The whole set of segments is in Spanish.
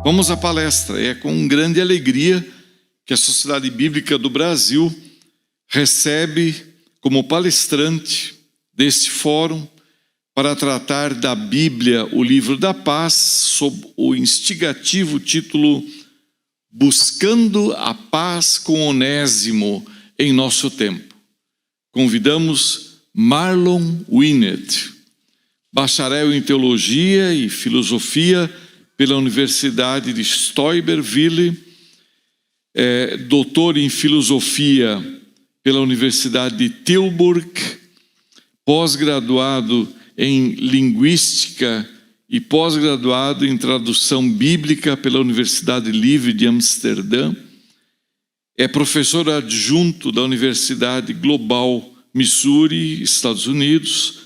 Vamos à palestra. É com grande alegria que a Sociedade Bíblica do Brasil recebe como palestrante deste fórum para tratar da Bíblia, o livro da paz, sob o instigativo título Buscando a Paz com Onésimo em Nosso Tempo. Convidamos Marlon Winnet, bacharel em Teologia e Filosofia pela Universidade de Steubenville, doutor em Filosofia pela Universidade de Tilburg, pós-graduado em Linguística e pós-graduado em Tradução Bíblica pela Universidade Livre de Amsterdã. É professor adjunto da Universidade Global Missouri, Estados Unidos,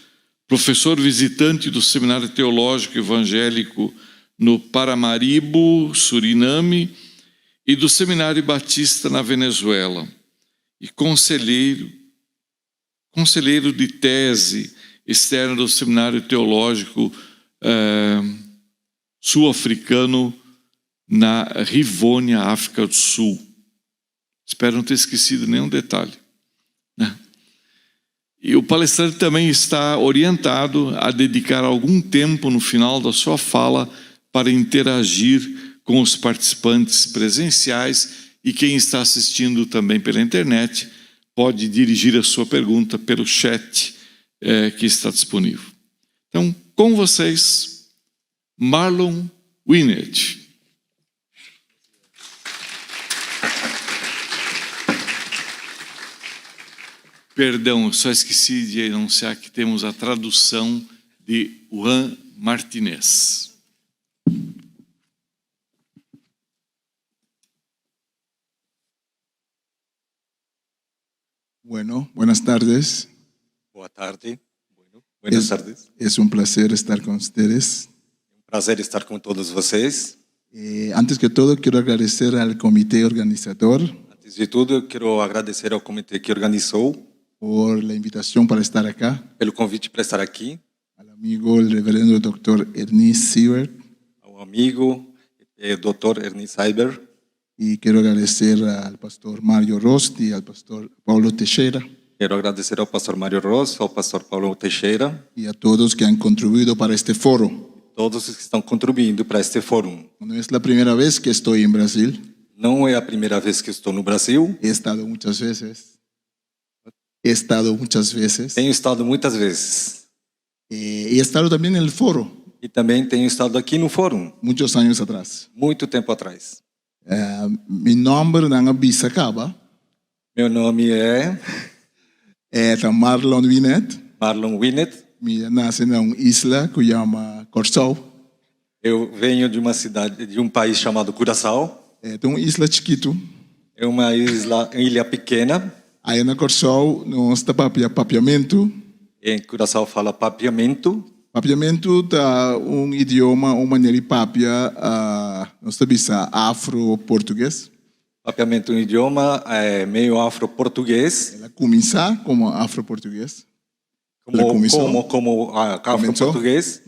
professor visitante do Seminário Teológico Evangélico no Paramaribo, Suriname, e do Seminário Batista na Venezuela, e conselheiro de tese externa do Seminário Teológico Sul-Africano na Rivônia, África do Sul. Espero não ter esquecido nenhum detalhe, né? E o palestrante também está orientado a dedicar algum tempo no final da sua fala para interagir com os participantes presenciais, e quem está assistindo também pela internet pode dirigir a sua pergunta pelo chat que está disponível. Então, com vocês, Marlon Winnet. Perdão, só esqueci de anunciar que temos a tradução de Juan Martínez. Bueno, buenas tardes. Boa tarde. Buenas tardes. Es un placer estar con ustedes. Um prazer estar com todos vocês. Antes que todo, quiero agradecer al comité organizador Antes de tudo, eu quero agradecer ao comitê que organizou por la invitación para estar acá, pelo convite para estar aqui, al amigo el reverendo Dr. Ernest Siebert, ao amigo Dr. Ernest Siebert, y quiero agradecer al pastor Mario Rost y al pastor Paulo Teixeira quero agradecer ao pastor Mário Ross, ao pastor Paulo Teixeira, y a todos que han contribuido para este foro. todos os que estão contribuindo para este fórum. No es la primera vez que estoy en Brasil, Não é a primeira vez que estou no Brasil, he estado muchas veces, tenho estado muitas vezes y he estado también en el foro, e também tenho estado aqui no fórum, muchos años atrás. muito tempo atrás. Mi nombre nanga Bisacaba, Meu nome é Marlon Winnet. Marlon Winnet, Mi nace en una isla que se llama Corsau. eu venho de uma cidade, de um país chamado Curaçao. Es una isla chiquito. É uma ilha pequena. Aí na Corsau nós está papiamento. Em Curaçao fala papiamento. Papiamento é um idioma, uma maneira de papia, nós estamos afro-português. Papiamento é um idioma meio afro-português. Ela começa como afro-português. Como afro-português.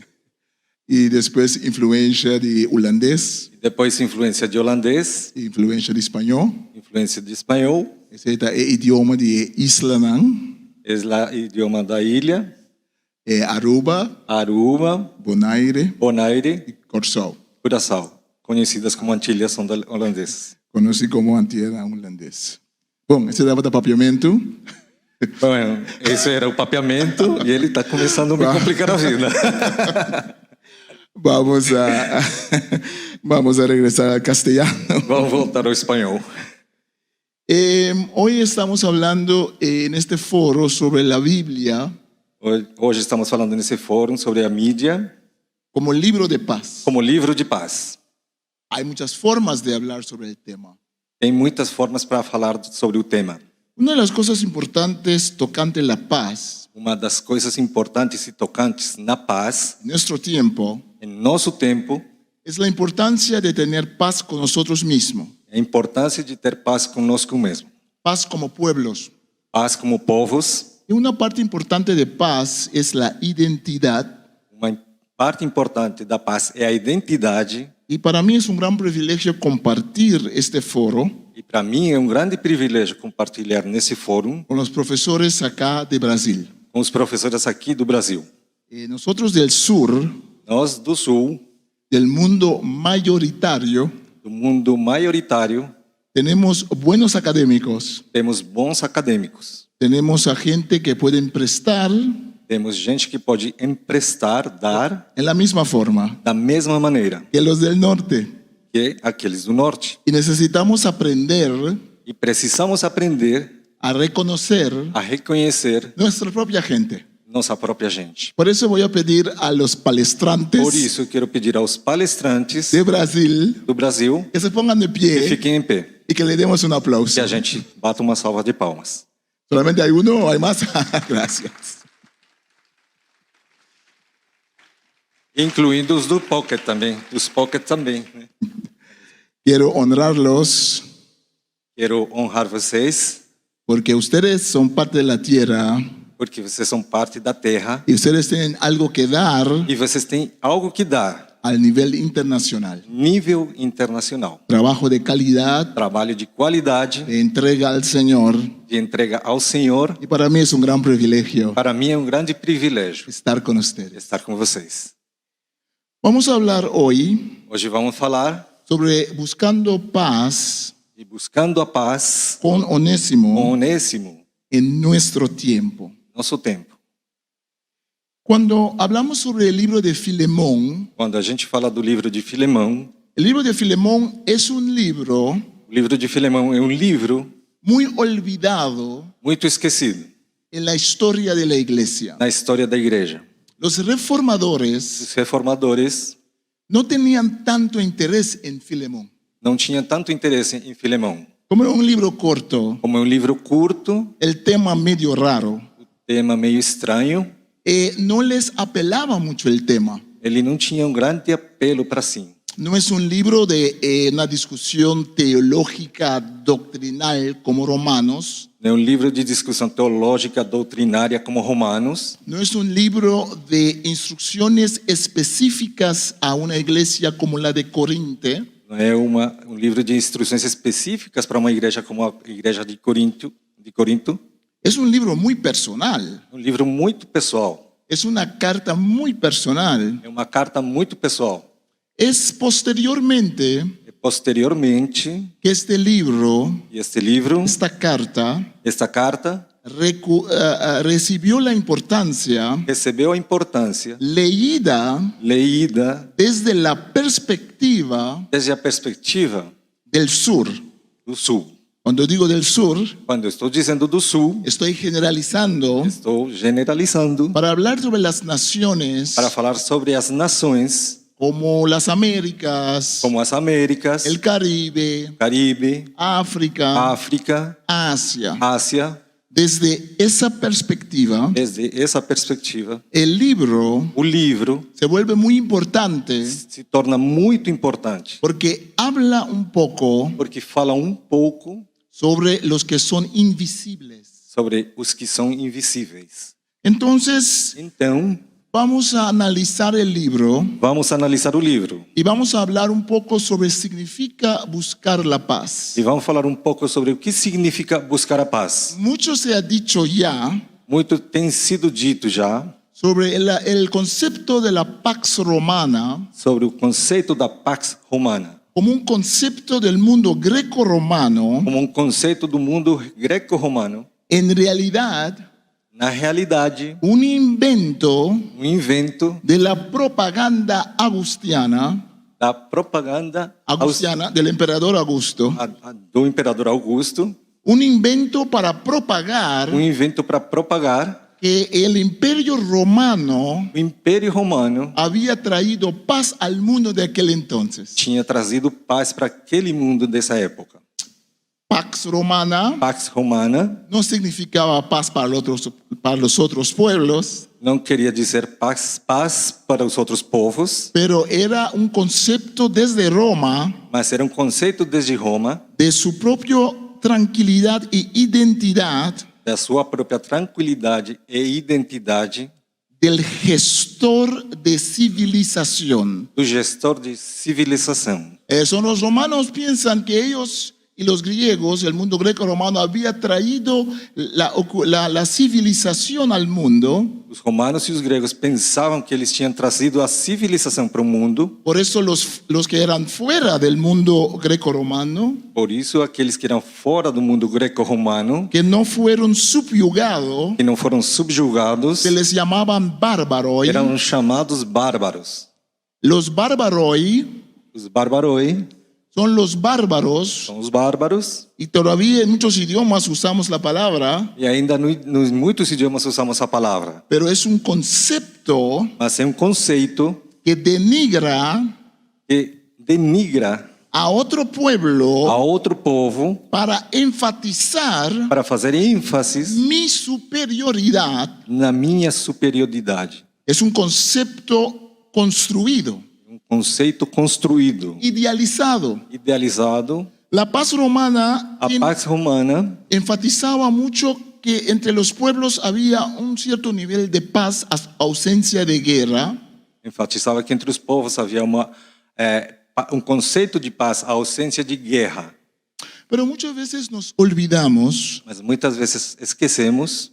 E depois influência de holandês. Depois influência de holandês. Influência de espanhol. Influência de espanhol. Esse é o idioma de Isla Nan. É o idioma da ilha. Aruba, Bonaire e Corsau. Curaçao, conhecidas como Antilhas holandesas. Conheci como Antilha holandês. Bom, esse dava de papiamento. Bom, esse era o papiamento e ele está começando a me complicar a vida. Vamos a regresar al castellano. Vamos voltar ao espanhol. Hoy estamos hablando en este foro sobre la Biblia Hoje estamos falando nesse fórum sobre a mídia como libro de paz. como livro de paz. Hay muchas formas de hablar sobre el tema. Tem muitas formas para falar sobre o tema. Una de las cosas importantes tocante la paz Uma das coisas importantes e tocantes na paz, en nuestro tiempo, em nosso tempo, es la importancia de tener paz con nosotros mismos, é a importância de ter paz conosco mesmo. paz como pueblos. Paz como povos. Y una parte importante de paz es la identidad Uma parte importante da paz é a identidade Y para mí es un gran privilegio compartir este foro E para mim é um grande privilégio compartilhar nesse fórum con los profesores acá de Brasil. com os professores aqui do Brasil. Nosotros del sur, Nós do Sul, del mundo mayoritario, do mundo maioritário, tenemos buenos académicos, temos bons acadêmicos. tenemos a gente que pueden prestar Temos gente que pode emprestar, dar en la misma forma da mesma maneira que los del norte. que aqueles do norte. Y necesitamos aprender E precisamos aprender a reconocer a reconhecer nuestra propia gente. nossa própria gente. Por eso voy a pedir a los palestrantes Por isso, eu quero pedir aos palestrantes de Brasil do Brasil que se pongan de que pie fiquem em pé, y que le demos un aplauso. que a gente bata uma salva de palmas. ¿Solamente hay uno o hay más? Gracias. Incluindo os do Pocket também, os Pocket também. Né? Quiero honrarlos Quero honrar vocês, porque ustedes son parte de la tierra porque vocês são parte da terra y ustedes tienen algo que dar e vocês têm algo que dar, al nivel internacional. nível internacional. Trabajo de calidad, Trabalho de qualidade, de entrega al Señor. de entrega ao Senhor. Y para mí es un gran privilegio Para mim é um grande privilégio estar con ustedes. estar com vocês. Vamos a hablar hoy Hoje vamos falar sobre buscando paz de buscando a paz con com Onésimo Onésimo, en nuestro tiempo. nosso tempo. Cuando hablamos sobre el libro de Filemón, Quando a gente fala do livro de Filemão, el libro de Filemón es un libro o livro de Filemão é um livro muy olvidado muito esquecido en la historia de la iglesia. na história da igreja. Los reformadores Os reformadores no tenían tanto interés en Filemón. não tinham tanto interesse em Filemão. Como era un libro corto, Como é um livro curto, el tema medio raro, tema meio estranho, no les apelaba mucho el tema. ele não tinha um grande apelo para si. No es un libro de una discusión teológica doctrinal como Romanos. Não é um livro de discussão teológica doutrinária como Romanos. No es un libro de instrucciones específicas a una iglesia como la de Corinte. Não é um livro de instruções específicas para uma igreja como a igreja de Corinto. Es un libro muy personal. É um livro muito pessoal. Es una carta muy personal. É uma carta muito pessoal. Es posteriormente E posteriormente, que este libro, este livro, esta carta, esta carta, recibió la importancia recebeu a importância leída leída desde la perspectiva desde a perspectiva del sur. do Sul. Cuando digo del sur, Quando eu estou dizendo do Sul, estoy generalizando estou generalizando para hablar sobre las naciones para falar sobre as nações, como las Américas, como as Américas, el Caribe, Caribe, África, África, Asia. Ásia. Desde esa perspectiva, Desde essa perspectiva, el libro o livro se vuelve muy importante se torna muito importante, porque habla un poco porque fala pouco sobre los que son invisibles. sobre os que são invisíveis. Entonces, Então, vamos a analizar el libro vamos analisar o livro y vamos a hablar un poco sobre significa buscar la paz. e vamos falar pouco sobre o que significa buscar a paz. Mucho se ha dicho ya Muito tem sido dito já sobre el concepto de la Pax Romana sobre o conceito da Pax Romana, como un concepto del mundo greco-romano. como conceito do mundo greco-romano. En realidad, Na realidade, un invento invento de la propaganda agustiana, da propaganda del emperador Augusto, do imperador Augusto, un invento para propagar invento para propagar que el imperio romano o Império Romano había traído paz al mundo de aquel entonces. tinha trazido paz para aquele mundo dessa época. Pax Romana Pax Romana no significaba paz para los otros pueblos, não queria dizer paz para os outros povos, pero era un concepto desde Roma mas era conceito desde Roma de su propia tranquilidad y identidad da sua própria tranquilidade e identidade del gestor de civilización. do gestor de civilização. Eso, los romanos piensan que ellos y los griegos, el mundo greco-romano, había traído la civilización al mundo. Os romanos e os gregos pensavam que eles tinham trazido a civilização para o mundo. Por eso los que eran fuera del mundo greco-romano, Por isso, aqueles que eram fora do mundo greco-romano, que no fueron subyugados, que não foram subjugados, se les llamaban bárbaroi. eram chamados bárbaros. Los bárbaroi Os barbaroi son los bárbaros, são os bárbaros, y todavía en muchos idiomas usamos la palabra, e ainda nos muitos idiomas usamos a palavra. pero es un concepto Mas é um conceito que denigra que denigra a otro a pueblo outro povo para enfatizar para fazer ênfase mi superioridad. na minha superioridade. Es un concepto construido, Um conceito construído, idealizado. idealizado. La paz romana A Pax Romana enfatizaba mucho que entre los pueblos había un cierto nivel de paz, ausencia de guerra. enfatizava que entre os povos havia um conceito de paz, a ausência de guerra. Pero muchas veces nos olvidamos Mas muitas vezes esquecemos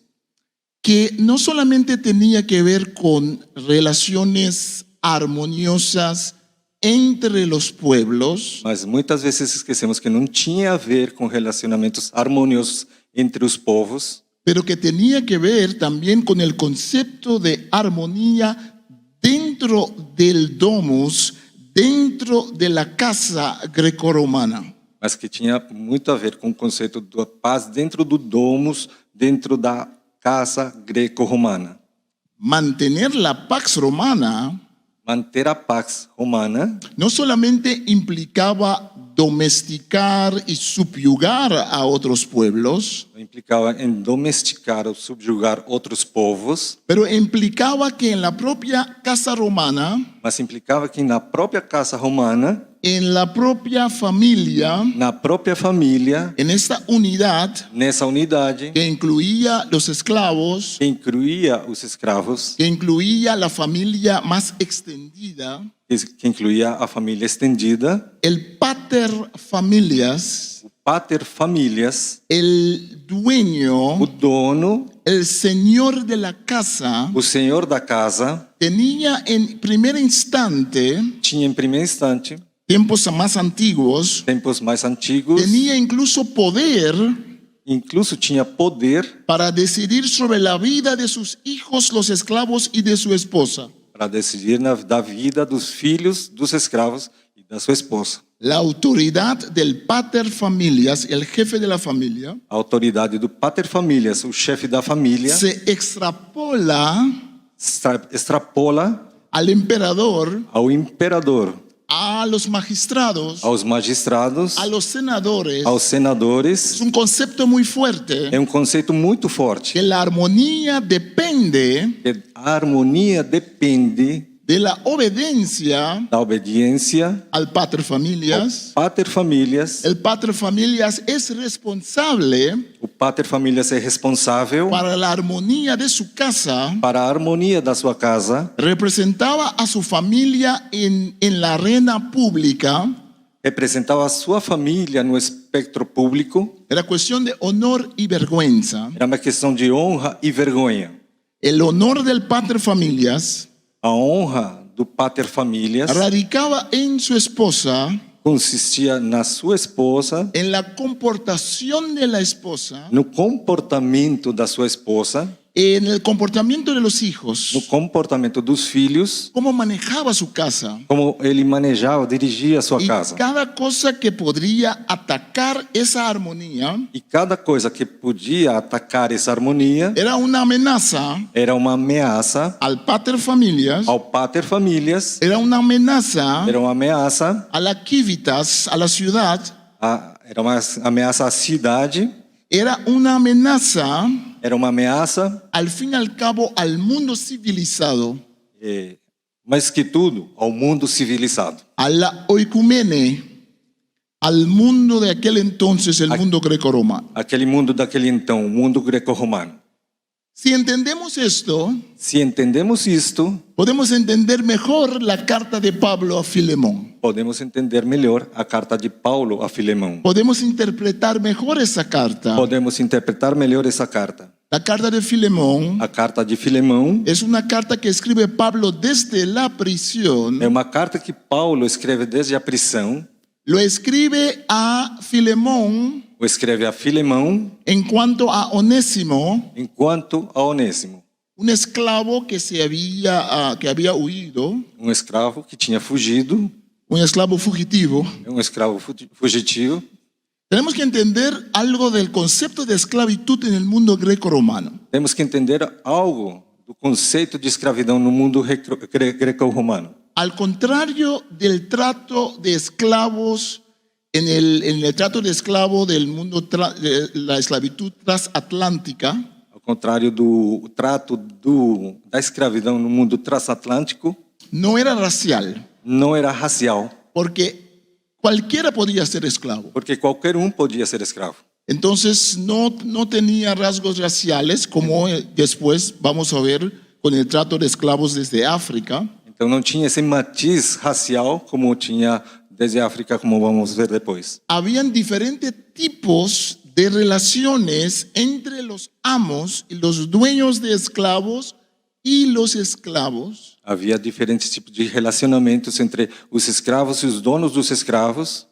que no solamente tenía que ver con relaciones armoniosas entre los pueblos, Mas muitas vezes esquecemos que não tinha a ver com relacionamentos harmoniosos entre os povos, pero que tenía que ver también con el concepto de armonía dentro del domus, dentro de la casa grecorromana. mas que tinha muito a ver com o conceito da paz dentro do domus, dentro da casa greco-romana. Mantener la pax romana Manter a Pax Romana no solamente implicaba domesticar y subyugar a otros pueblos, implicava em domesticar ou subjugar outros povos, pero implicaba que en la propia casa romana, mas implicava que na própria casa romana, en la propia familia, na própria família, en esta unidad nessa unidade, que incluía los esclavos, que incluía os escravos, que incluía la familia más extendida, que incluía a família estendida, el pater familias, o pater familias, el dueño, o dono, el señor de la casa, o senhor da casa, tenía en primer instante, tinha em primeiro instante, tiempos más antiguos, tempos mais antigos, tenía incluso poder incluso tinha poder para decidir sobre la vida de sus hijos, los esclavos y de su esposa. para decidir da vida dos filhos, dos escravos e da sua esposa. La autoridad del pater familias, el jefe de la familia, A autoridade do pater familias, o chefe da família, se extrapola extrapola al emperador, ao imperador, a los magistrados, aos magistrados, a los senadores. aos Es senadores. un concepto muy fuerte, É um conceito muito forte. que la armonía depende Que a harmonia depende de la obediencia da obediência al pater ao familias. pater familias. El pater familias es responsable O pater familias é responsável para la armonía de su casa. para a harmonia da sua casa, Representaba a su familia en la arena pública. representava a sua família no espectro público. Era cuestión de honor y vergüenza. Era uma questão de honra e vergonha. El honor del pater familias A honra do pater familias radicaba en su esposa, consistia na sua esposa, en la comportación de la esposa, no comportamento da sua esposa, en el comportamiento de los no hijos, comportamento dos filhos, cómo manejaba su casa. como ele manejava, dirigia a sua Y casa. cada cosa que podría atacar esa armonía E cada coisa que podia atacar essa harmonia era una amenaza era uma ameaça al pater familias, ao pater familias, era una amenaza era uma ameaça, a la civitas, a la ciudad, era uma ameaça à cidade, era una amenaza, era uma ameaça, al fin y al cabo, al mundo civilizado, mais que tudo, ao mundo civilizado. a la oikumene, al mundo de aquel entonces, el mundo greco-romano. Aquele mundo daquele então, o mundo greco-romano. Si entendemos esto, Se entendemos isto, podemos entender mejor la carta de Pablo a Filemón. podemos entender melhor a carta de Paulo a Filemão. Podemos interpretar mejor esa carta. Podemos interpretar melhor essa carta. La carta de Filemón A carta de Filemão es una carta que escribe Pablo desde la prisión. é uma carta que Paulo escreve desde a prisão, Lo escribe a Filemón ou escreve a Filemão en cuanto a Onésimo, enquanto a Onésimo, un esclavo que había huido, escravo que tinha fugido, un esclavo fugitivo. escravo fugitivo. Tenemos que entender algo del concepto de esclavitud en el mundo greco-romano. Temos que entender algo do conceito de escravidão no mundo greco-romano. Al contrario del trato de esclavos, en el trato de esclavo del mundo, de la esclavitud transatlántica, Ao contrário do trato da escravidão no mundo transatlântico, no era racial, não era racial, porque cualquiera podía ser esclavo. porque qualquer podia ser escravo. Entonces no tenía rasgos raciales, como después vamos a ver con el trato de esclavos desde África. Então não tinha esse matiz racial como tinha desde a África, como vamos ver depois. Habían diferentes tipos de relaciones entre los amos y los dueños de esclavos y los esclavos. Havia diferentes tipos de relacionamentos entre os escravos e os donos dos escravos.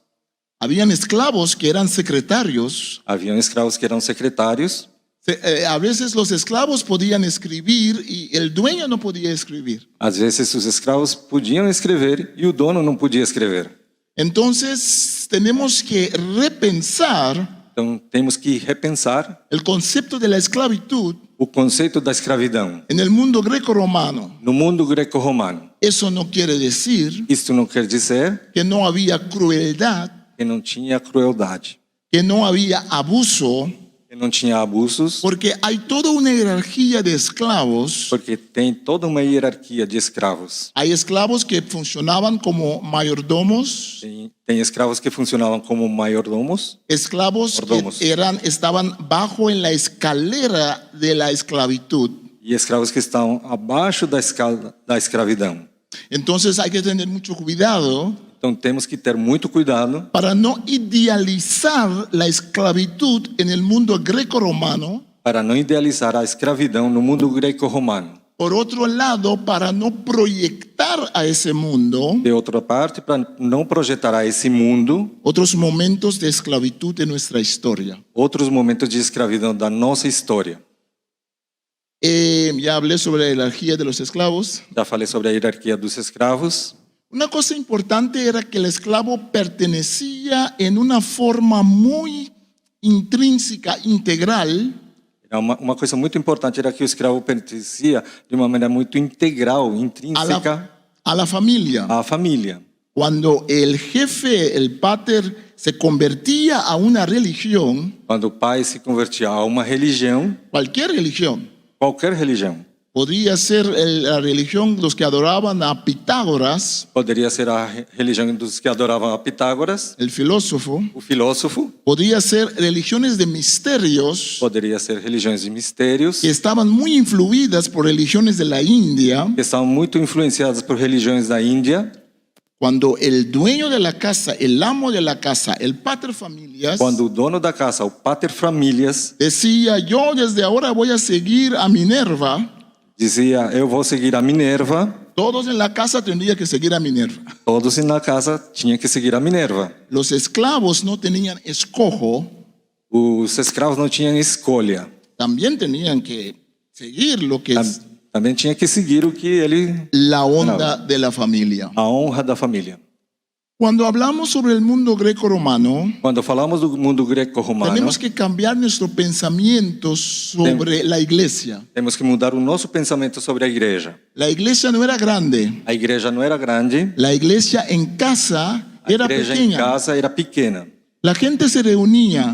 Habían esclavos que eran secretarios. Haviam escravos que eram secretários. A veces los esclavos podían escribir y el dueño no podía escribir. Às vezes os escravos podiam escrever e o dono não podia escrever. Entonces tenemos que repensar Então temos que repensar el concepto de la esclavitud o conceito da escravidão en el mundo greco-romano. no mundo greco-romano. Eso no quiere decir Isto não quer dizer que no había crueldad, que não tinha crueldade, que no había abuso, que não tinha abusos, porque hay toda una jerarquía de esclavos. porque tem toda uma hierarquia de escravos. Hay esclavos que funcionaban como mayordomos, Tem escravos que funcionavam como mayordomos, esclavos Mordomos. que estaban bajo en la escalera de la esclavitud. e escravos que estão abaixo da escala da escravidão. Entonces hay que tener mucho cuidado Então temos que ter muito cuidado para no idealizar la esclavitud en el mundo greco-romano. para não idealizar a escravidão no mundo greco-romano. Por otro lado, para no proyectar a ese mundo De outra parte, para não projetar a esse mundo otros momentos de esclavitud de nuestra historia. outros momentos de escravidão da nossa história. Ya hablé sobre la jerarquía de los esclavos. Já falei sobre a hierarquia dos escravos. Una cosa importante era que el esclavo pertenecía en una forma muy intrínseca, integral, Uma coisa muito importante era que o escravo pertencia de uma maneira muito integral, intrínseca a la familia. à família. Cuando el jefe, el pater, se convertía a una religión, Quando o pai se convertia a uma religião, cualquier religión, qualquer religião, podría ser la religión de los que adoraban a Pitágoras, poderia ser a religião dos que adoravam a Pitágoras, el filósofo, o filósofo, podría ser religiones de misterios poderia ser religiões de mistérios, que estaban muy influidas por religiones de la India. que são muito influenciadas por religiões da Índia. Cuando el dueño de la casa, el amo de la casa, el pater familias, Quando o dono da casa, o pater familias, decía: yo desde ahora voy a seguir a Minerva, dizia: eu vou seguir a Minerva. todos en la casa tendrían que seguir a Minerva. Todos na casa tinham que seguir a Minerva. Los esclavos no tenían escojo, Os escravos não tinham escolha. también tenían que seguir lo que es Também tinha que seguir o que ele, la onda de la familia. a honra da família. Cuando hablamos sobre el mundo greco-romano, Quando falamos do mundo greco-romano, tenemos que cambiar nuestro pensamiento sobre la iglesia. temos que mudar o nosso pensamento sobre a igreja. La iglesia no era grande, A igreja não era grande, la iglesia en casa a era igreja em pequeña. casa era pequena. La gente se reunía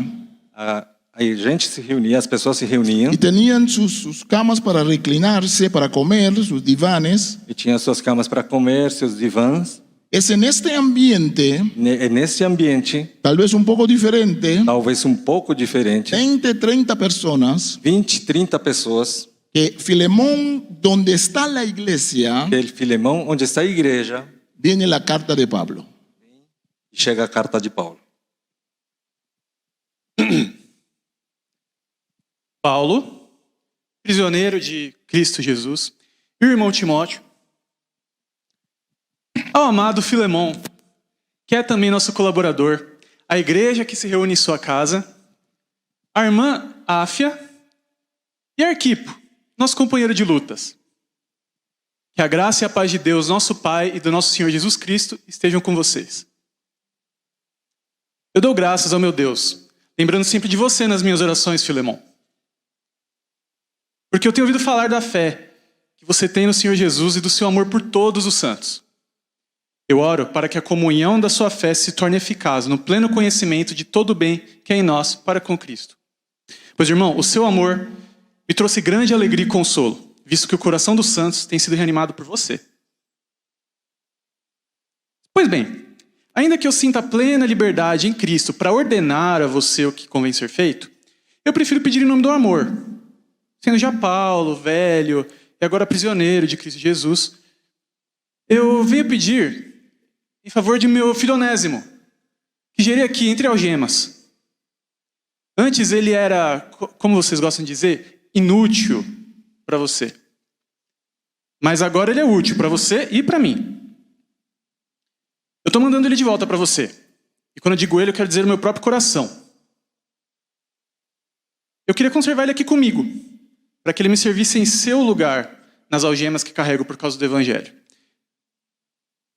A gente se reunia, as pessoas se reuniam y tenían sus camas para reclinarse, para comer, sus divanes. e tinham suas camas para comer, seus divãs. Es en este ambiente, É nesse ambiente, tal vez un poco diferente, talvez um pouco diferente, 20, 30 personas 20, 30 pessoas que Filemón, donde está la iglesia, que Filemão, onde está a igreja, viene la carta de Pablo. chega a carta de Paulo. Paulo, prisioneiro de Cristo Jesus, e o irmão Timóteo, ao amado Filemão, que é também nosso colaborador, a igreja que se reúne em sua casa, a irmã Áfia e Arquipo, nosso companheiro de lutas. Que a graça e a paz de Deus, nosso Pai, e do nosso Senhor Jesus Cristo estejam com vocês. Eu dou graças ao meu Deus, lembrando sempre de você nas minhas orações, Filemão. Porque eu tenho ouvido falar da fé que você tem no Senhor Jesus e do seu amor por todos os santos. Eu oro para que a comunhão da sua fé se torne eficaz no pleno conhecimento de todo o bem que é em nós para com Cristo. Pois, irmão, o seu amor me trouxe grande alegria e consolo, visto que o coração dos santos tem sido reanimado por você. Pois bem, ainda que eu sinta plena liberdade em Cristo para ordenar a você o que convém ser feito, eu prefiro pedir em nome do amor. Sendo já Paulo, velho e agora prisioneiro de Cristo Jesus, eu venho pedir em favor de meu filho Onésimo, que gerei aqui entre algemas. Antes ele era, como vocês gostam de dizer, inútil para você. Mas agora ele é útil para você e para mim. Eu estou mandando ele de volta para você. E quando eu digo ele, eu quero dizer o meu próprio coração. Eu queria conservar ele aqui comigo, para que ele me servisse em seu lugar nas algemas que carrego por causa do Evangelho.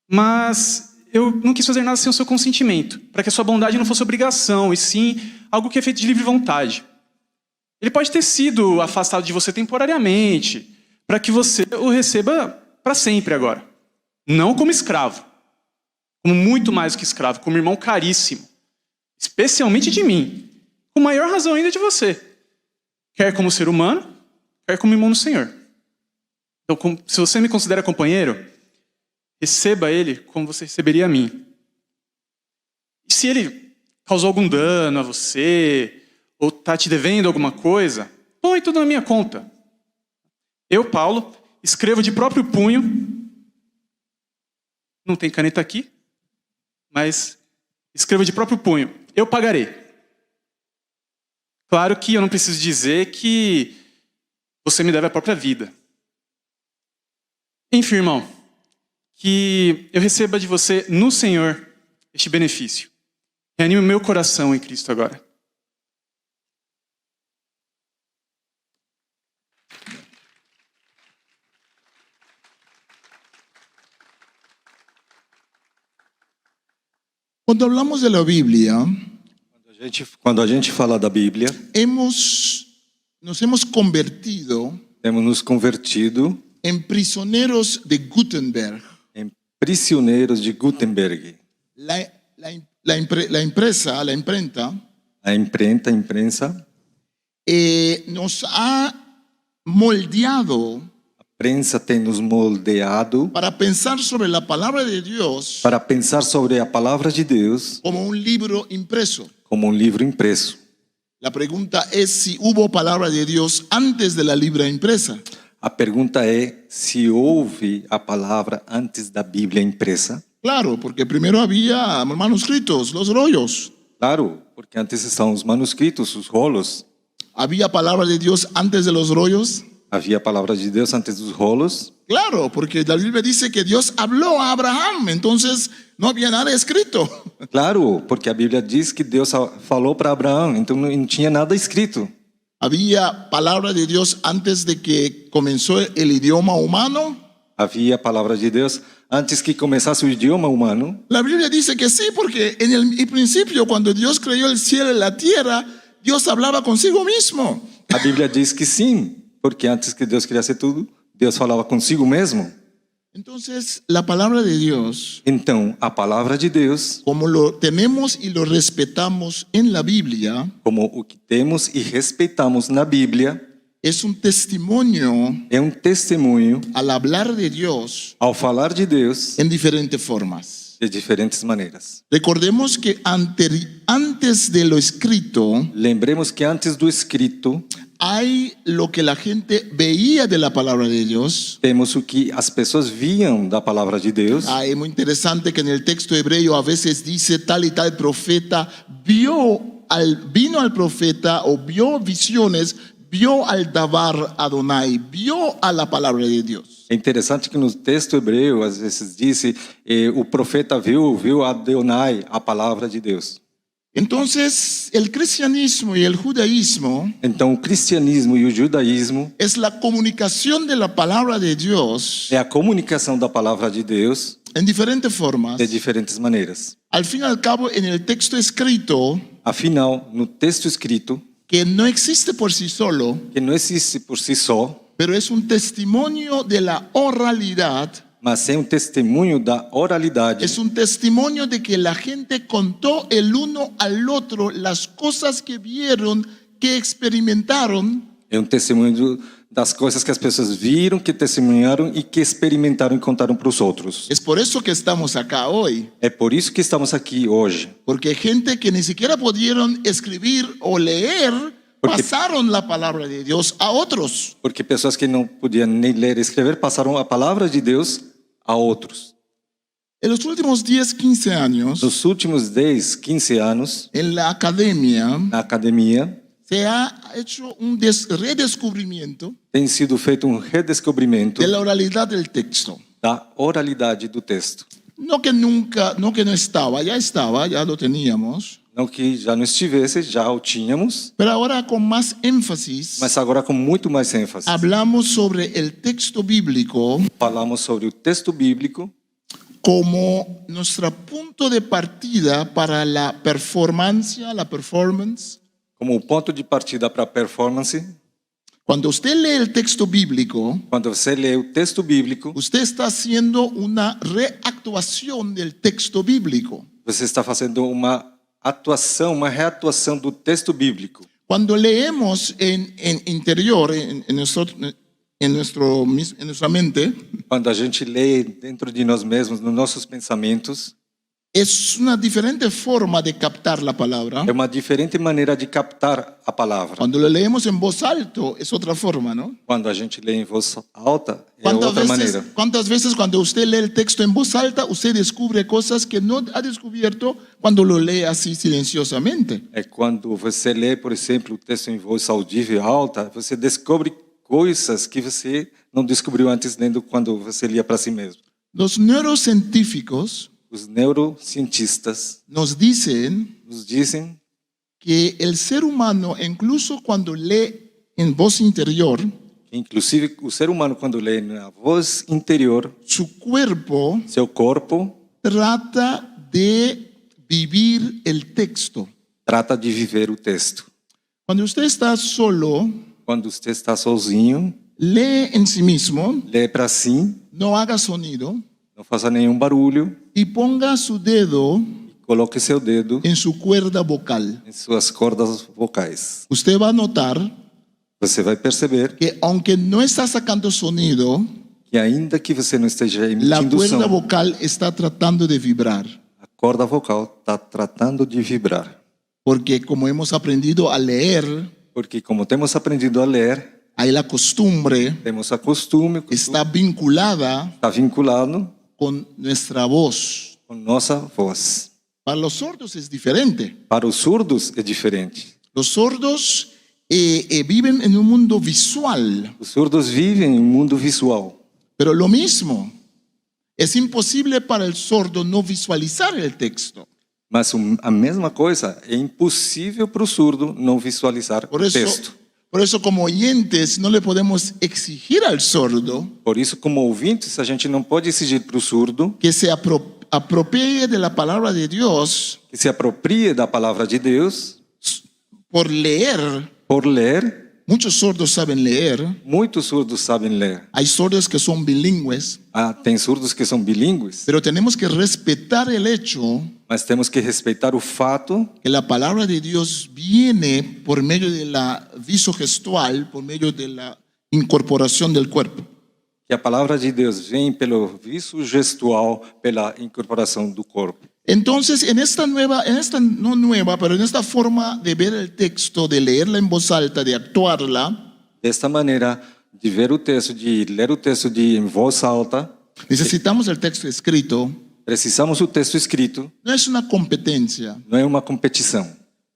Mas eu não quis fazer nada sem o seu consentimento, para que a sua bondade não fosse obrigação, e sim algo que é feito de livre vontade. Ele pode ter sido afastado de você temporariamente, para que você o receba para sempre agora. Não como escravo, como muito mais do que escravo, como irmão caríssimo, especialmente de mim, com maior razão ainda de você, quer como ser humano, quer como irmão no Senhor. Então, se você me considera companheiro, receba ele como você receberia a mim. E se ele causou algum dano a você, ou está te devendo alguma coisa, põe tudo na minha conta. Eu, Paulo, escrevo de próprio punho. Não tem caneta aqui, mas escrevo de próprio punho. Eu pagarei. Claro que eu não preciso dizer que você me deve a própria vida. Enfim, irmão, que eu receba de você no Senhor este benefício. Reanime o meu coração em Cristo agora. Cuando hablamos de la Biblia, Quando a gente fala da Bíblia, nos hemos convertido temos nos convertido en prisioneros de Gutenberg. em prisioneiros de Gutenberg. La imprenta, A imprensa, nos ha moldeado a prensa tem nos moldeado para pensar sobre la palabra de Dios para pensar sobre a palavra de Deus como un libro impreso. como um livro impresso. La pregunta es si hubo palabra de Dios antes de la Biblia impresa. A pergunta é se houve a palavra antes da Bíblia impressa. Claro, porque primero había manuscritos, los rollos. Claro, porque antes estão os manuscritos, os rolos. ¿Había palabra de Dios antes de los rollos? Havia a palavra de Deus antes dos rolos. Claro, porque la Biblia dice que Dios habló a Abraham, entonces no había nada escrito. Claro, porque a Bíblia diz que Deus falou para Abraão, então não tinha nada escrito. ¿Había palabra de Dios antes de que comenzó el idioma humano? Havia a palavra de Deus antes que começasse o idioma humano. La Biblia dice que sí, porque en el principio, cuando Dios creó el cielo y la tierra, Dios hablaba consigo mismo. A Bíblia diz que sim, porque antes que Deus criasse tudo, Deus falava consigo mesmo. Entonces, la palabra de Dios, Então, a palavra de Deus, como lo tenemos y lo respetamos en la Biblia, como o que temos e respeitamos na Bíblia, es un testimonio é um testemunho al hablar de Dios ao falar de Deus en diferentes formas. de diferentes maneiras. Recordemos que antes de lo escrito, Lembremos que antes do escrito hay lo que la gente veía de la palabra de Dios. Temos o que as pessoas viam da palavra de Deus. Es muy interesante que en el texto hebreo a veces dice tal y tal profeta vino al profeta o vio visiones, vio al Dabar Adonai, vio a la palabra de Dios. É interessante que no texto hebreu, às vezes disse, o profeta viu a Adonai, a palavra de Deus. Entonces, el cristianismo y el judaísmo Então, o cristianismo e o judaísmo es la comunicación de la palabra de Dios é a comunicação da palavra de Deus en diferentes formas. de diferentes maneiras. Al fin y al cabo, en el texto escrito, Afinal, no texto escrito, que no existe por sí solo, que não existe por si só, pero es un testimonio de la oralidad, mas é um testemunho da oralidade. es un testimonio de que la gente contó el uno al otro las cosas que vieron, que experimentaron, É um testemunho das coisas que as pessoas viram, que testemunharam e que experimentaram e contaram para os outros. Es por eso que estamos acá hoy, É por isso que estamos aqui hoje. porque gente que ni siquiera pudieron escribir o leer, Porque- pasaron la palabra de Dios a otros. Porque pessoas que não podiam nem ler e escrever passaram a palavra de Deus a outros. En los últimos 10, 15 años, Nos últimos 10, 15 anos, en la academia, na academia, se ha hecho un redescubrimiento tem sido feito um redescobrimento de la oralidad del texto. da oralidade do texto. No que nunca, no que no estaba, ya lo teníamos, Não que já não estivesse, já o tínhamos, pero ahora con más énfasis mas agora com muito mais ênfase. hablamos sobre el texto bíblico Falamos sobre o texto bíblico como nuestro punto de partida para la performance. como o ponto de partida para a performance. Cuando usted lee el texto bíblico, Quando você lê o texto bíblico, usted está haciendo una reactuación del texto bíblico. você está fazendo uma atuação, uma reatuação do texto bíblico. Cuando leemos en interior, en nuestra mente, Quando a gente lê dentro de nós mesmos, nos nossos pensamentos, es una diferente forma de captar la palabra. é uma diferente maneira de captar a palavra. Cuando lo leemos en voz alta, es otra forma, ¿no? Quando a gente lê em voz alta, é outra maneira. ¿Cuántas veces cuando usted lee el texto en voz alta, usted descubre cosas que no ha descubierto cuando lo lee así silenciosamente? É quando você lê, por exemplo, o texto em voz audível alta, você descobre coisas que você não descobriu antes lendo quando você lia para si mesmo. Los neurocientíficos Os neurocientistas nos dicen nos dizem que el ser humano, incluso cuando lee en voz interior, que, inclusive, o ser humano, quando lê na voz interior, su cuerpo seu corpo trata de vivir el texto. trata de viver o texto. Cuando usted está solo, Quando você está sozinho, lee en sí mismo, lê para si, no haga sonido não faça nenhum barulho, y ponga su dedo coloque seu dedo en su cuerda vocal. em suas cordas vocais. Usted va a notar Você vai perceber que aunque no está sacando sonido, que ainda que você não esteja la emitindo cuerda som, vocal está tratando de vibrar. a corda vocal está tratando de vibrar. Porque como hemos aprendido a leer, Porque como temos aprendido a ler, ahí la costumbre temos a costume, está vinculada está vinculado con nuestra voz. com nossa voz. Para los sordos es diferente. Para os surdos é diferente. Los sordos viven en un mundo visual, Os surdos vivem em um mundo visual. pero lo mismo. Es imposible para el sordo no visualizar el texto. Mas a mesma coisa, é impossível para o surdo não visualizar Por o eso, texto. por eso como oyentes no le podemos exigir al sordo Por isso, como ouvintes, a gente não pode exigir para o surdo que se apropie de la palabra de Dios que se aproprie da palavra de Deus por leer. por ler. Muchos sordos saben leer. Muitos surdos sabem ler. Hay sordos que son bilingües, Tem surdos que são bilíngues, pero tenemos que respetar el hecho mas temos que respeitar o fato que la palabra de Dios viene por medio de la visogestual, por medio de la incorporación del cuerpo. que a palavra de Deus vem pelo vício gestual, pela incorporação do corpo. Entonces, en esta forma de ver el texto, de leerla en voz alta, de actuarla, Desta maneira, de ver o texto, de ler o texto em voz alta, necesitamos el texto escrito. precisamos do texto escrito, No es una competencia, não é uma competição.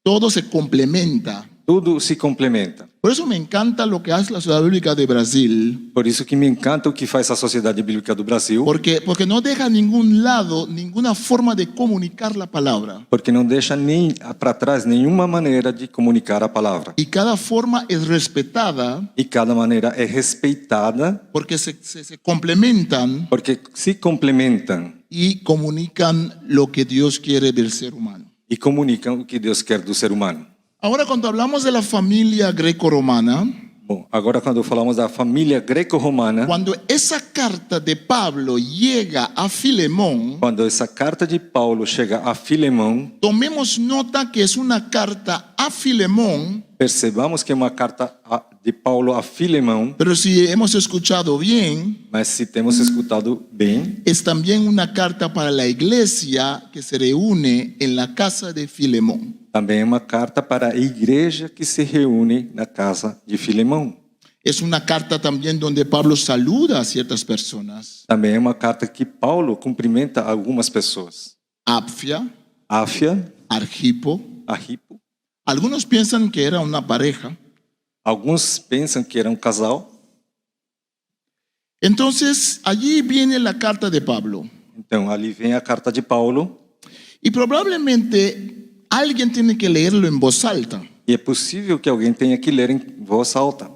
todo se complementa. Tudo se complementa. Por eso me encanta lo que hace la Sociedad Bíblica de Brasil, Por isso que me encanta o que faz a Sociedade Bíblica do Brasil, porque no deja a ningún lado ninguna forma de comunicar la palabra. porque não deixa nem para trás nenhuma maneira de comunicar a palavra. Y cada forma es respetada E cada maneira é respeitada, porque se complementan porque se complementam y comunican lo que Dios quiere del ser humano. e comunicam o que Deus quer do ser humano. Ahora, cuando hablamos de la familia greco-romana, Bom, agora quando falamos da família greco-romana, cuando esa carta de Pablo llega a Filemón, quando essa carta de Paulo chega a Filemão, tomemos nota que es una carta a Filemón, percebamos que é uma carta de Paulo a Filemão, pero si hemos escuchado bien, mas se temos escutado bem, es también una carta para la iglesia que se reúne en la casa de Filemón. também é uma carta para a igreja que se reúne na casa de Filemão. Es una carta también donde Pablo saluda a ciertas personas. Também é uma carta que Paulo cumprimenta algumas pessoas. Apfia, Áfia, Argipo. Arquipo. Algunos piensan que era una pareja. Alguns pensam que era um casal. Entonces, allí viene la carta de Pablo. Então, ali vem a carta de Paulo. Y probablemente alguien tiene que leerlo en voz alta. E é possível que alguém tenha que ler em voz alta.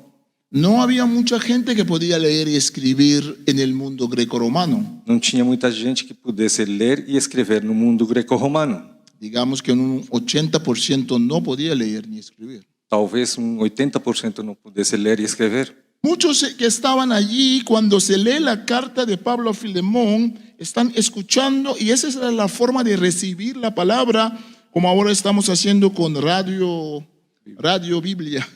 No había mucha gente que podía leer y escribir en el mundo greco-romano. Não tinha muita gente que pudesse ler e escrever no mundo greco-romano. Digamos que un 80% no podía leer ni escribir. Talvez 80% não pudesse ler e escrever. Muchos que estaban allí cuando se lee la carta de Pablo a Filemón están escuchando y esa es la forma de recibir la palabra, como ahora estamos haciendo con Radio Biblia.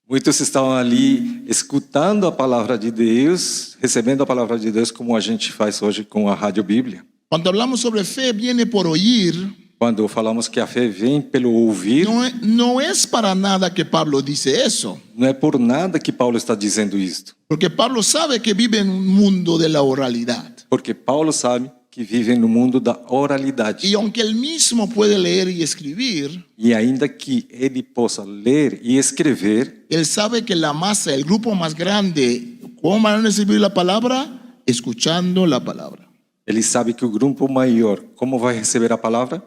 Muitos estavam ali escutando a palavra de Deus, recebendo a palavra de Deus, como a gente faz hoje com a Rádio Bíblia. Cuando hablamos sobre fe, viene por oír. Quando falamos que a fé vem pelo ouvir, No es para nada que Pablo dice eso, não é por nada que Paulo está dizendo isto. porque Pablo sabe que vive en un mundo de la oralidad. Porque Paulo sabe que vive no mundo da oralidade. Y aunque él mismo puede leer y escribir, E ainda que ele possa ler e escrever, él sabe que la masa, el grupo más grande, ¿cómo van a recibir la palabra? Escuchando la palabra. ele sabe que o grupo maior, como vai receber a palavra?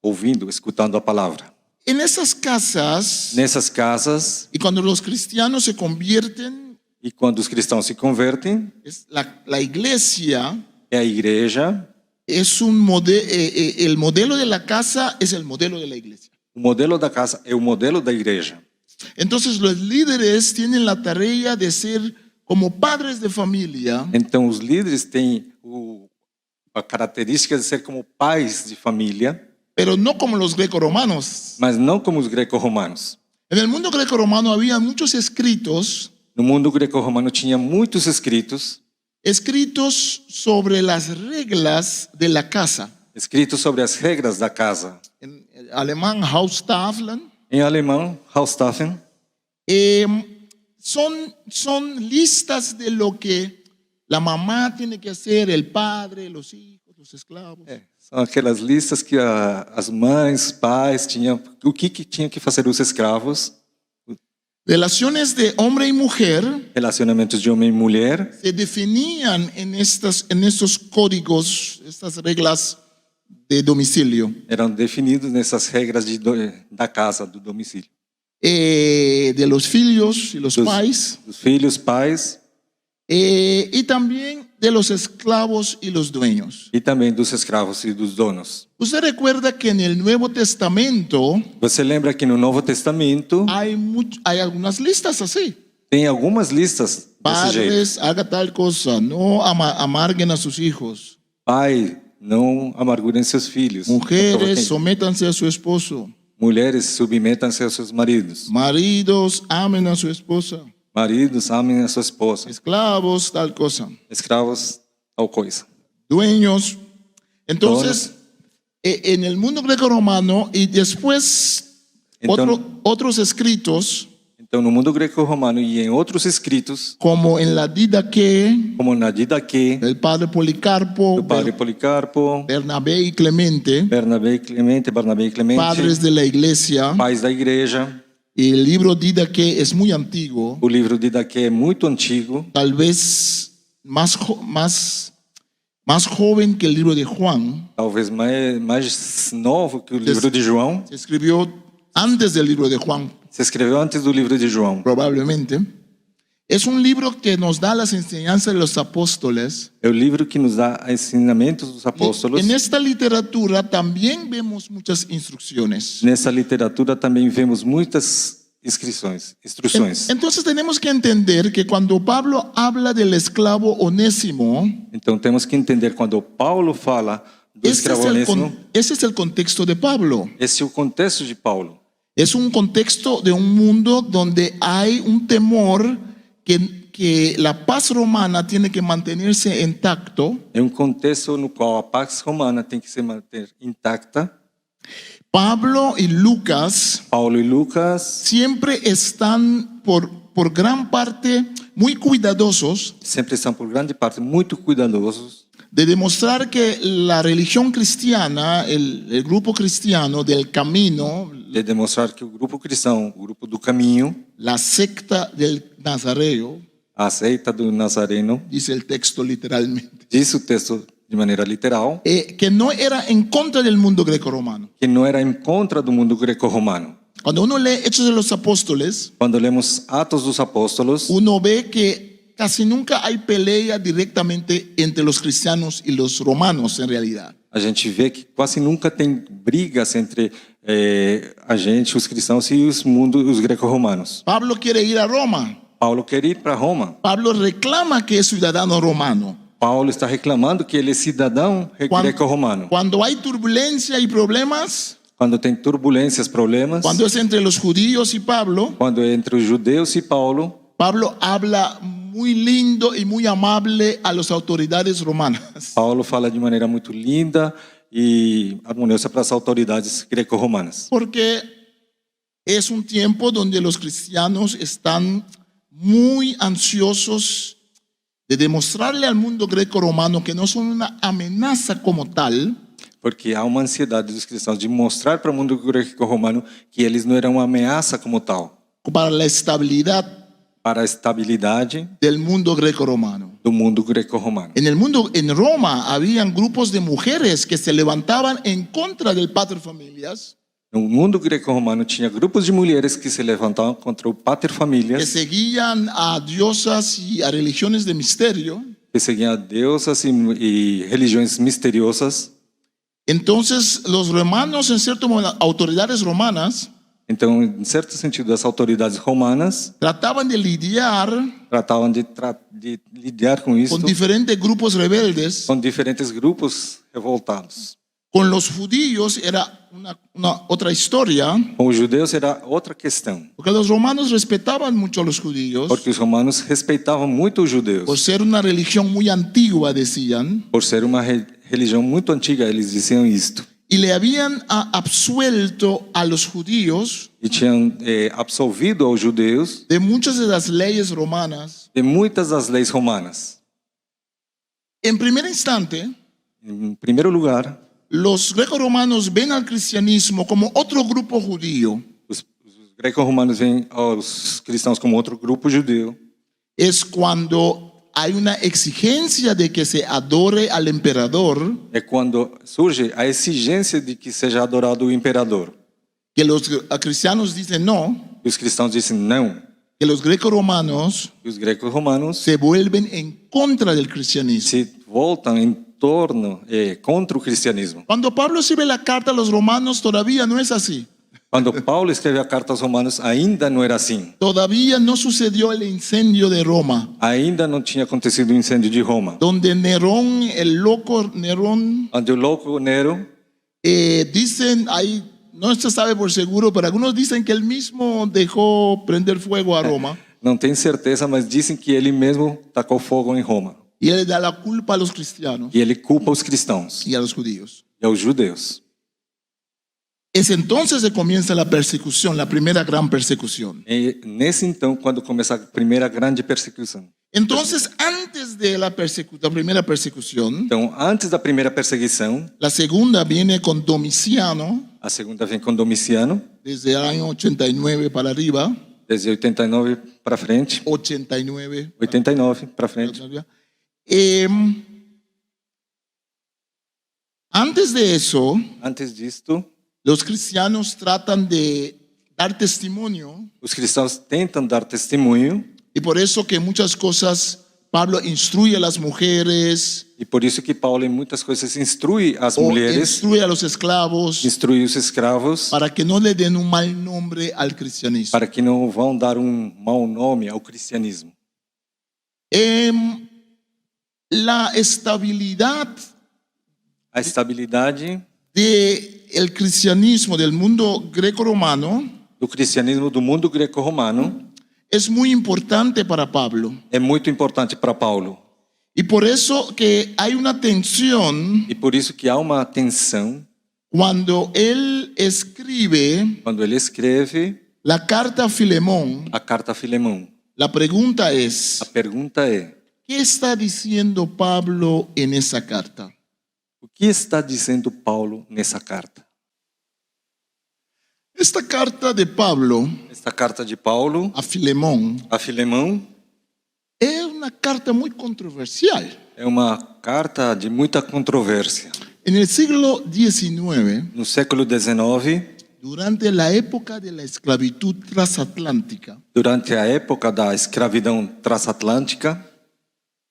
Ouvindo, escutando a palavra. En esas casas, Nessas casas, y cuando los cristianos se convierten, e quando os cristãos se convertem, la iglesia é a igreja, es el modelo de la casa es el modelo de la iglesia. o modelo da casa é o modelo da igreja. Entonces los líderes tienen la tarea de ser como padres de familia, Então os líderes têm a característica de ser como pais de família, pero no como los greco-romanos. mas não como os greco-romanos. En el mundo greco-romano había muchos escritos No mundo greco-romano tinha muitos escritos sobre las reglas de la casa. sobre as regras da casa. En alemán, Haustafeln. Em alemão, Haustaffen, Son listas de lo que la mamá tiene que hacer, el padre, los hijos, los esclavos. são aquelas listas que as mães, pais tinham, o que tinham que fazer os escravos, Relaciones de hombre y mujer relacionamentos de homem e mulher, se definían en estos códigos, estas reglas de domicilio. eram definidos nessas regras da casa, do domicílio. De los filhos y los pais, Dos filhos, pais y también de los esclavos y los dueños. e também dos escravos e dos donos. Usted recuerda que en el Nuevo Testamento Você lembra que no Novo Testamento hay algunas listas así. tem algumas listas desse jeito. Padres, haga tal cosa, no amarguen a sus hijos. Pai, não amargurem seus filhos. Mujeres, sométanse a su esposo. Mulheres, submetam-se aos seus maridos. Maridos, amen a su esposa. Maridos, amem a sua esposa. Esclavos, tal cosa. Escravos, tal coisa. Dueños. Entonces, en el mundo greco-romano y después Entonces- otros escritos, Então, no mundo greco-romano e em outros escritos, como en la Didaqué, como na Didaquê, del padre Policarpo, do padre Policarpo, Bernabé y Clemente, Barnabé e Clemente, padres de la iglesia, pais da igreja. y el libro Didaqué es muy antiguo, O livro de Didaquê é muito antigo, tal vez más joven que el libro de Juan. talvez mais novo que o livro de João. Se escribió antes del libro de Juan, Se escreveu antes do livro de João. probablemente. Es un libro que nos da las enseñanzas de los apóstoles. É o livro que nos dá ensinamentos dos apóstolos. En esta literatura también vemos muchas instrucciones. Nessa literatura também vemos muitas instruções. Entonces tenemos que entender que cuando Pablo habla del esclavo Onésimo, Então temos que entender quando Paulo fala do escravo Onésimo, ese es el contexto de Pablo. esse é o contexto de Paulo. Es un contexto de un mundo donde hay un temor que la paz romana tiene que mantenerse intacto. É um contexto no qual a pax romana tem que se manter intacta. Pablo y Lucas Paulo e Lucas siempre están por gran parte muy cuidadosos sempre são, por grande parte, muito cuidadosos de demostrar que la religión cristiana, el grupo cristiano del camino, de demonstrar que o grupo cristão, o grupo do caminho, la secta del Nazareo, a seita do Nazareno, dice el texto literalmente, diz o texto de maneira literal, que no era en contra del mundo greco-romano. que não era em contra do mundo greco-romano. Cuando uno lee Hechos de los Apóstoles, Quando lemos Atos dos Apóstolos, uno ve que casi nunca hay pelea directamente entre los cristianos y los romanos en realidad. a gente vê que quase nunca tem brigas entre a gente, os cristãos e os greco-romanos. Pablo quiere ir a Roma. Paulo quer ir para Roma. Pablo reclama que es ciudadano romano. Paulo está reclamando que ele é cidadão greco-romano. Cuando hay turbulencia y problemas, Quando tem turbulências, problemas, cuando es entre los judíos y Pablo, quando é entre os judeus e Paulo, Pablo habla muy lindo y muy amable a las autoridades romanas. Paulo fala de maneira muito linda e harmoniosa para as autoridades greco-romanas. Porque es un tiempo donde los cristianos están muy ansiosos de demostrarle al mundo greco-romano que no son una amenaza como tal, Porque há uma ansiedade dos cristãos de mostrar para o mundo greco-romano que eles não eram uma ameaça como tal, para la estabilidad para a estabilidade del mundo greco-romano. do mundo greco-romano. En Roma, habían grupos de mujeres que se levantaban en contra del paterfamilias, No mundo greco-romano tinha grupos de mulheres que se levantavam contra o que paterfamilias, seguían a diosas y a religiones de misterio. que seguiam a deusas e religiões misteriosas. Entonces, los romanos, en cierto modo, autoridades romanas, Então, em certo sentido, as autoridades romanas trataban de lidiar tratavam de lidar com isso, con diferentes grupos rebeldes. com diferentes grupos revoltados. Con los judíos era una otra historia, Com os judeus era outra questão, porque los romanos respetaban mucho a los judíos porque os romanos respeitavam muito os judeus. por ser una religión muy antigua, decían, Por ser uma religião muito antiga, eles diziam isto. y le habían absuelto a los judíos E tinham absolvido aos judeus de muchas de las leyes romanas. de muitas das leis romanas. En primer instante, Em primeiro lugar, los greco-romanos ven al cristianismo como otro grupo judío. os greco-romanos veem aos cristãos como outro grupo judeu. Es cuando hay una exigencia de que se adore al emperador, É quando surge a exigência de que seja adorado o imperador. que los cristianos dicen no, E os cristãos dizem não. que los greco-romanos E os greco-romanos se vuelven en contra del cristianismo. se voltam em torno contra o cristianismo. Cuando Pablo escribe la carta a los romanos, todavía no es así. Quando Paulo escreve a carta aos Romanos, ainda não era assim. Todavía no sucedió el incendio de Roma, Ainda não tinha acontecido o incêndio de Roma, donde Nerón, el loco Nerón, onde o louco Nero, dicen, ahí no se sabe por seguro, pero algunos dicen que él mismo dejó prender fuego a Roma não tem certeza, mas dizem que ele mesmo tacou fogo em Roma. y él da la culpa a los cristianos E ele culpa os cristãos y a los judíos. e aos judeus. Es entonces que comienza la persecución, la primera gran persecución. E nesse então, quando começa a primeira grande perseguição. Entonces, antes de la primera persecución, Então, antes da primeira perseguição, la segunda viene con Domiciano, a segunda vem com Domiciano, desde el año 89 para arriba, desde 89 para frente, 89. 89 para frente. Antes de eso, Antes disto, los cristianos tratan de dar testimonio os cristãos tentam dar testemunho, y por eso que muchas cosas Pablo instruye a las mujeres e por isso que Paulo em muitas coisas instrui as o mulheres, instruye a los esclavos instrui os escravos, para que no le den un mal nombre al cristianismo. para que não vão dar um mau nome ao cristianismo. La estabilidad A estabilidade del cristianismo del mundo greco-romano do cristianismo do mundo greco-romano es muy importante para Pablo. é muito importante para Paulo. Y por eso que hay una tensión E por isso que há uma tensão cuando él escribe quando ele escreve la carta a Filemón. a carta a Filemão. La pregunta es, A pergunta é: ¿qué está diciendo Pablo en esa carta? o que está dizendo Paulo nessa carta? Esta carta de Pablo Esta carta de Paulo a Filemón a Filemão es una carta muy controversial. é uma carta de muita controvérsia. En el siglo XIX, No século XIX, durante la época de la esclavitud transatlántica, durante a época da escravidão transatlântica,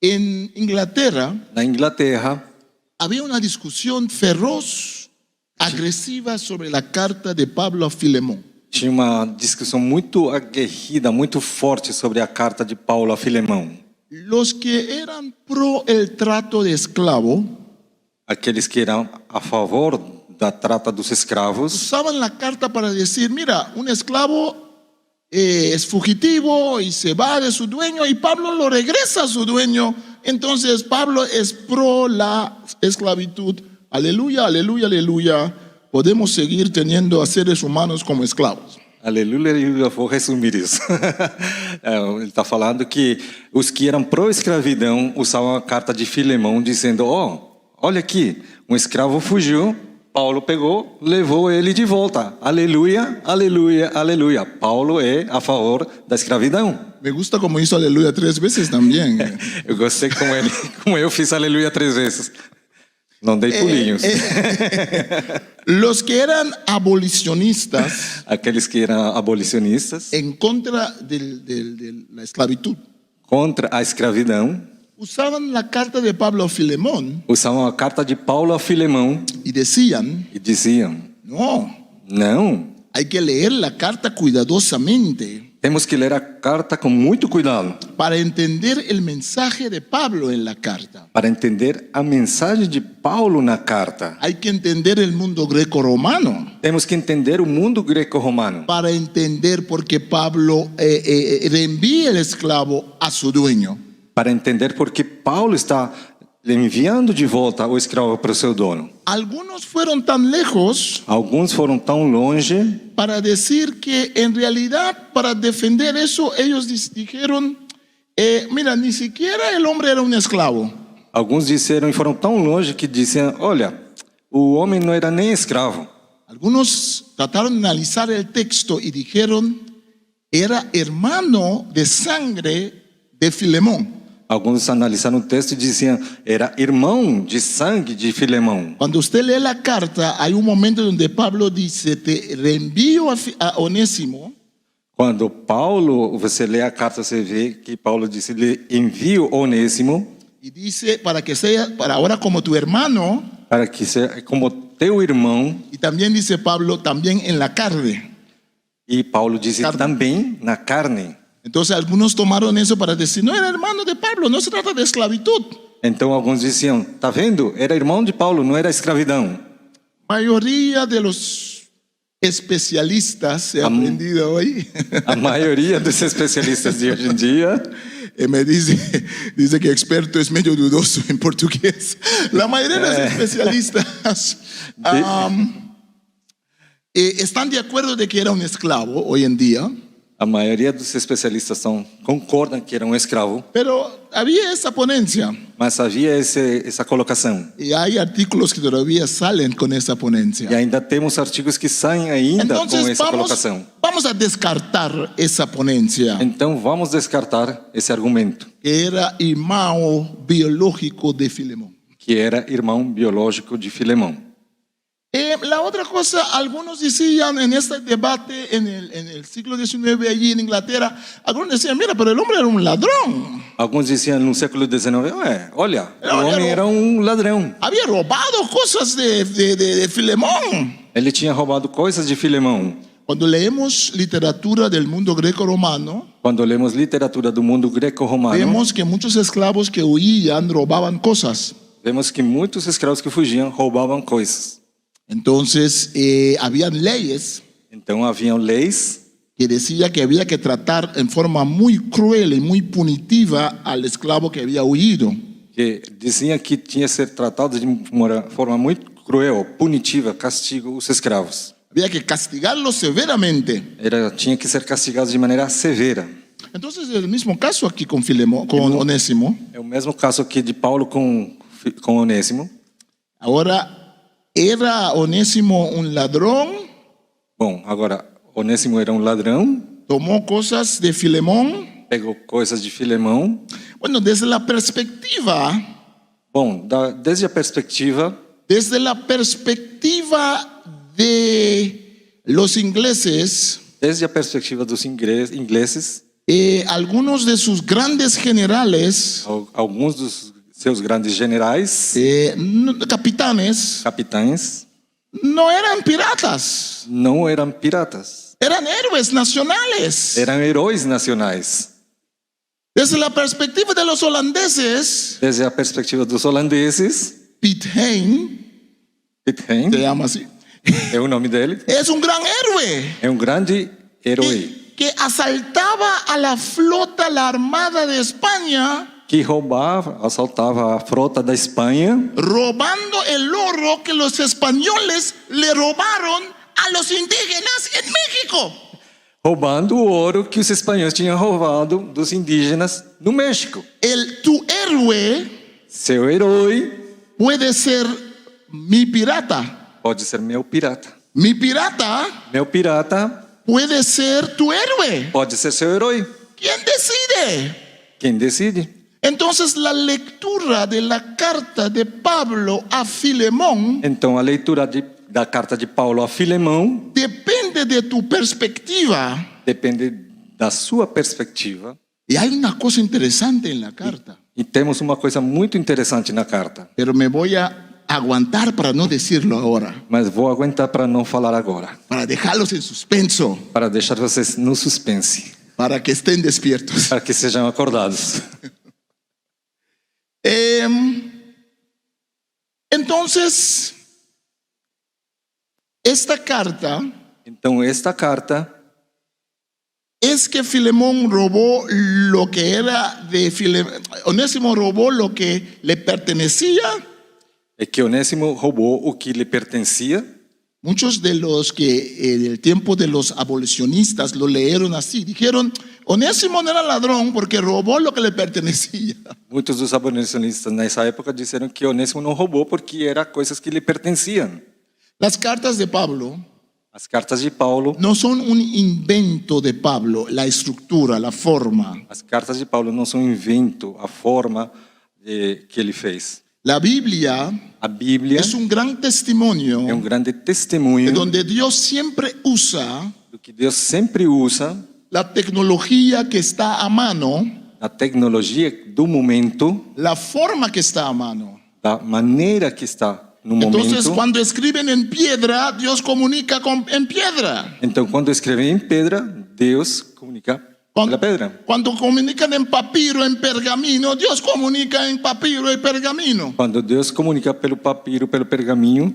en Inglaterra na Inglaterra, había una discusión feroz, agresiva sobre la carta de Pablo a Filemón. tinha uma discussão muito aguerrida, muito forte sobre a carta de Paulo a Filemão. Los que eran pro el trato de esclavo Aqueles que eram a favor da trata dos escravos usaban la carta para decir, mira, un esclavo es fugitivo y se va de su dueño y Pablo lo regresa a su dueño. Entonces Pablo es pro la esclavitud. Aleluya, aleluya, aleluya. Podemos seguir teniendo a seres humanos como esclavos. Aleluia, aleluia, vou resumir isso. Ele está falando que os que eram pró-escravidão usavam a carta de Filemão dizendo, olha aqui, um escravo fugiu, Paulo pegou, levou ele de volta. Aleluia, aleluia, aleluia. Paulo é a favor da escravidão. Me gusta como hizo aleluya 3 veces también. Eu gostei como eu fiz aleluia 3 vezes. Não dei pulinhos. Los que eran abolicionistas Aqueles que eram abolicionistas en contra de la esclavitud contra a escravidão usaban la carta de Pablo a Filemón usavam a carta de Paulo a Filemão y decían, e diziam, não, hay que leer la carta cuidadosamente temos que ler a carta com muito cuidado para entender el mensaje de Pablo en la carta. para entender a mensagem de Paulo na carta. Hay que entender el mundo greco-romano Temos que entender o mundo greco-romano para entender por qué Pablo reenvía el esclavo a su dueño. para entender por que Paulo está enviando de volta o escravo para o seu dono. Algunos fueron tan lejos Alguns foram tão longe para decir que en realidad para defender eso ellos dijeron, mira, ni siquiera el hombre era un esclavo. Alguns disseram e foram tão longe que disseram, olha, o homem não era nem escravo. Algunos trataron de analizar el texto y dijeron, era hermano de sangre de Filemón. Alguns analisaram o texto e diziam, era irmão de sangue de Filemão. Cuando usted lee la carta, hay un momento donde Pablo dice, te reenvío a Onésimo. Quando Paulo, você lê a carta, você vê que Paulo disse, lhe envio Onésimo Y dice, para que sea, para ahora como tu hermano. para que seja como teu irmão. Y también dice Pablo, también en la carne. E Paulo disse Carne. também na carne. Entonces algunos tomaron eso para decir, no era hermano de Pablo, no se trata de esclavitud. Então alguns diziam, tá vendo? Era irmão de Paulo, não era escravidão. Mayoría de los especialistas, he aprendido hoy, A maioria dos especialistas de hoje em dia me dice que experto es medio dudoso en portugués. La mayoría de los especialistas están de acuerdo de que era un esclavo hoy en día, A maioria dos especialistas concordam que era um escravo, pero había esa ponencia mas havia essa colocação. y hay artículos que todavía salen con esa E ponencia. ainda temos artigos que saem ainda com Entonces essa colocação. vamos a descartar esa ponencia, Então vamos descartar esse argumento, que era irmão biológico de Filemón. que era irmão biológico de Filemão. La otra cosa, algunos decían en este debate en el siglo XIX allí en Inglaterra, algunos decían, mira, pero el hombre era un ladrón, Alguns diziam no século XIX, olha, o Olha, homem era um ladrão. había robado cosas de Filemón. Ele tinha roubado coisas de Filemão. Cuando leemos literatura del mundo greco-romano, Quando lemos literatura do mundo greco-romano, vemos que muchos esclavos que huían robaban cosas. vemos que muitos escravos que fugiam roubavam coisas. Entonces, habían leyes Então haviam leis que decía que había que tratar en forma muy cruel y muy punitiva al esclavo que había huido. que diziam que tinha que ser tratado de uma forma muito cruel, punitiva, castigo os escravos. Había que castigarlos severamente. Tinha que ser castigados de maneira severa. Entonces, el mismo caso aquí con Onésimo. É o mesmo caso aqui de Paulo com Onésimo. Ahora, ¿era Onésimo un ladrón? Bom, agora, Onésimo era um ladrão, ¿Tomó cosas de Filemón? pegou coisas de Filemão. Bueno, desde la perspectiva Bom, desde a perspectiva de los ingleses, dos ingleses, algunos de sus grandes generales, alguns dos seus grandes generais, capitanes, capitães, no eran piratas, não eram piratas, eran héroes nacionales. eram heróis nacionais. Desde la perspectiva de los holandeses, Desde a perspectiva dos holandeses, Piet Hein, Piet Hein, se llama así, é o nome dele, es un gran héroe é um grande herói que asaltaba a la flota, la armada de España, que roubava, assaltava a frota da Espanha, robando el oro que los españoles le robaron a los indígenas en México. roubando o ouro que os espanhóis tinham roubado dos indígenas no México. Tu héroe Seu herói puede ser mi pirata. pode ser meu pirata. Mi pirata Meu pirata puede ser tu héroe. pode ser seu herói. ¿Quién decide? Quem decide? Entonces la lectura de la carta de Pablo a Filemón Então a leitura da carta de Paulo a Filemão depende de tu perspectiva. depende da sua perspectiva. Y hay una cosa interesante en la carta, E temos uma coisa muito interessante na carta, pero me voy a aguantar para no decirlo ahora, mas vou aguentar para não falar agora, para dejarlos en suspenso, para deixar vocês no suspense, para que estén despiertos. para que sejam acordados. Entonces, esta carta Então esta carta es que Filemón robó lo que era de Filemón. Onésimo robó lo que le pertenecía. é que Onésimo roubou o que lhe pertencia. Muchos de los que en el tiempo de los abolicionistas lo leyeron así. Dijeron, Onésimo no era ladrón porque robó lo que le pertenecía. Muitos dos abolicionistas nessa época disseram que Onésimo não roubou porque era coisas que lhe pertenciam. Las cartas de Pablo As cartas de Paulo, no son un invento de Pablo, la estructura, la forma. as cartas de Paulo não são um invento, a forma que ele fez. La Biblia A Bíblia es un gran testimonio é um grande testemunho donde Dios siempre usa do que Deus sempre usa, la tecnología que está a mano, a tecnologia do momento, la forma que está a mano. da maneira que está no Entonces, momento. cuando escriben en piedra, Dios comunica en piedra. Então, quando escrevem em pedra, Deus comunica pela pedra. Cuando comunican en papiro, en pergamino, Dios comunica en papiro y pergamino. Quando Deus comunica pelo papiro, pelo pergaminho,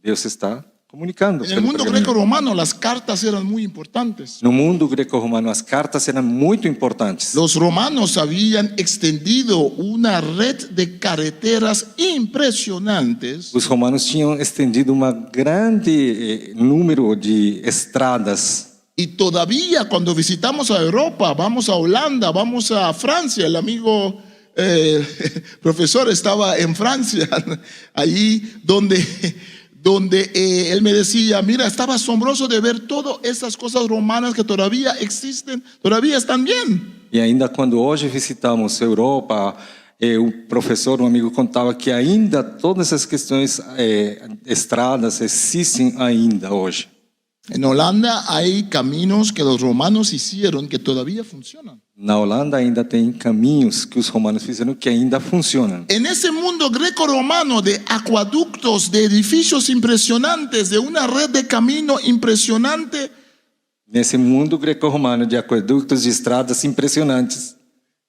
Deus está comunicando. En el pelo mundo pergaminho. greco-romano las cartas eran muy importantes. No mundo greco-romano, as cartas eram muito importantes. Los romanos habían extendido una red de carreteras impresionantes Os romanos tinham estendido uma grande número de estradas. y todavía cuando visitamos a Europa, vamos a Holanda, vamos a Francia, el amigo profesor estaba en Francia, allí donde él me decía, mira, estaba asombroso de ver todas esas cosas romanas que todavía existen, todavía están bien. E ainda quando hoje visitamos a Europa, o professor, um amigo, contava que ainda todas essas questões estradas existem ainda hoje. En Holanda hay caminos que los romanos hicieron que todavía funcionan. Na Holanda ainda tem caminhos que os romanos fizeram que ainda funcionam. En ese mundo greco-romano de acueductos, de edificios impresionantes, de una red de camino impresionante, Nesse mundo greco-romano de aquedutos, de estradas impressionantes,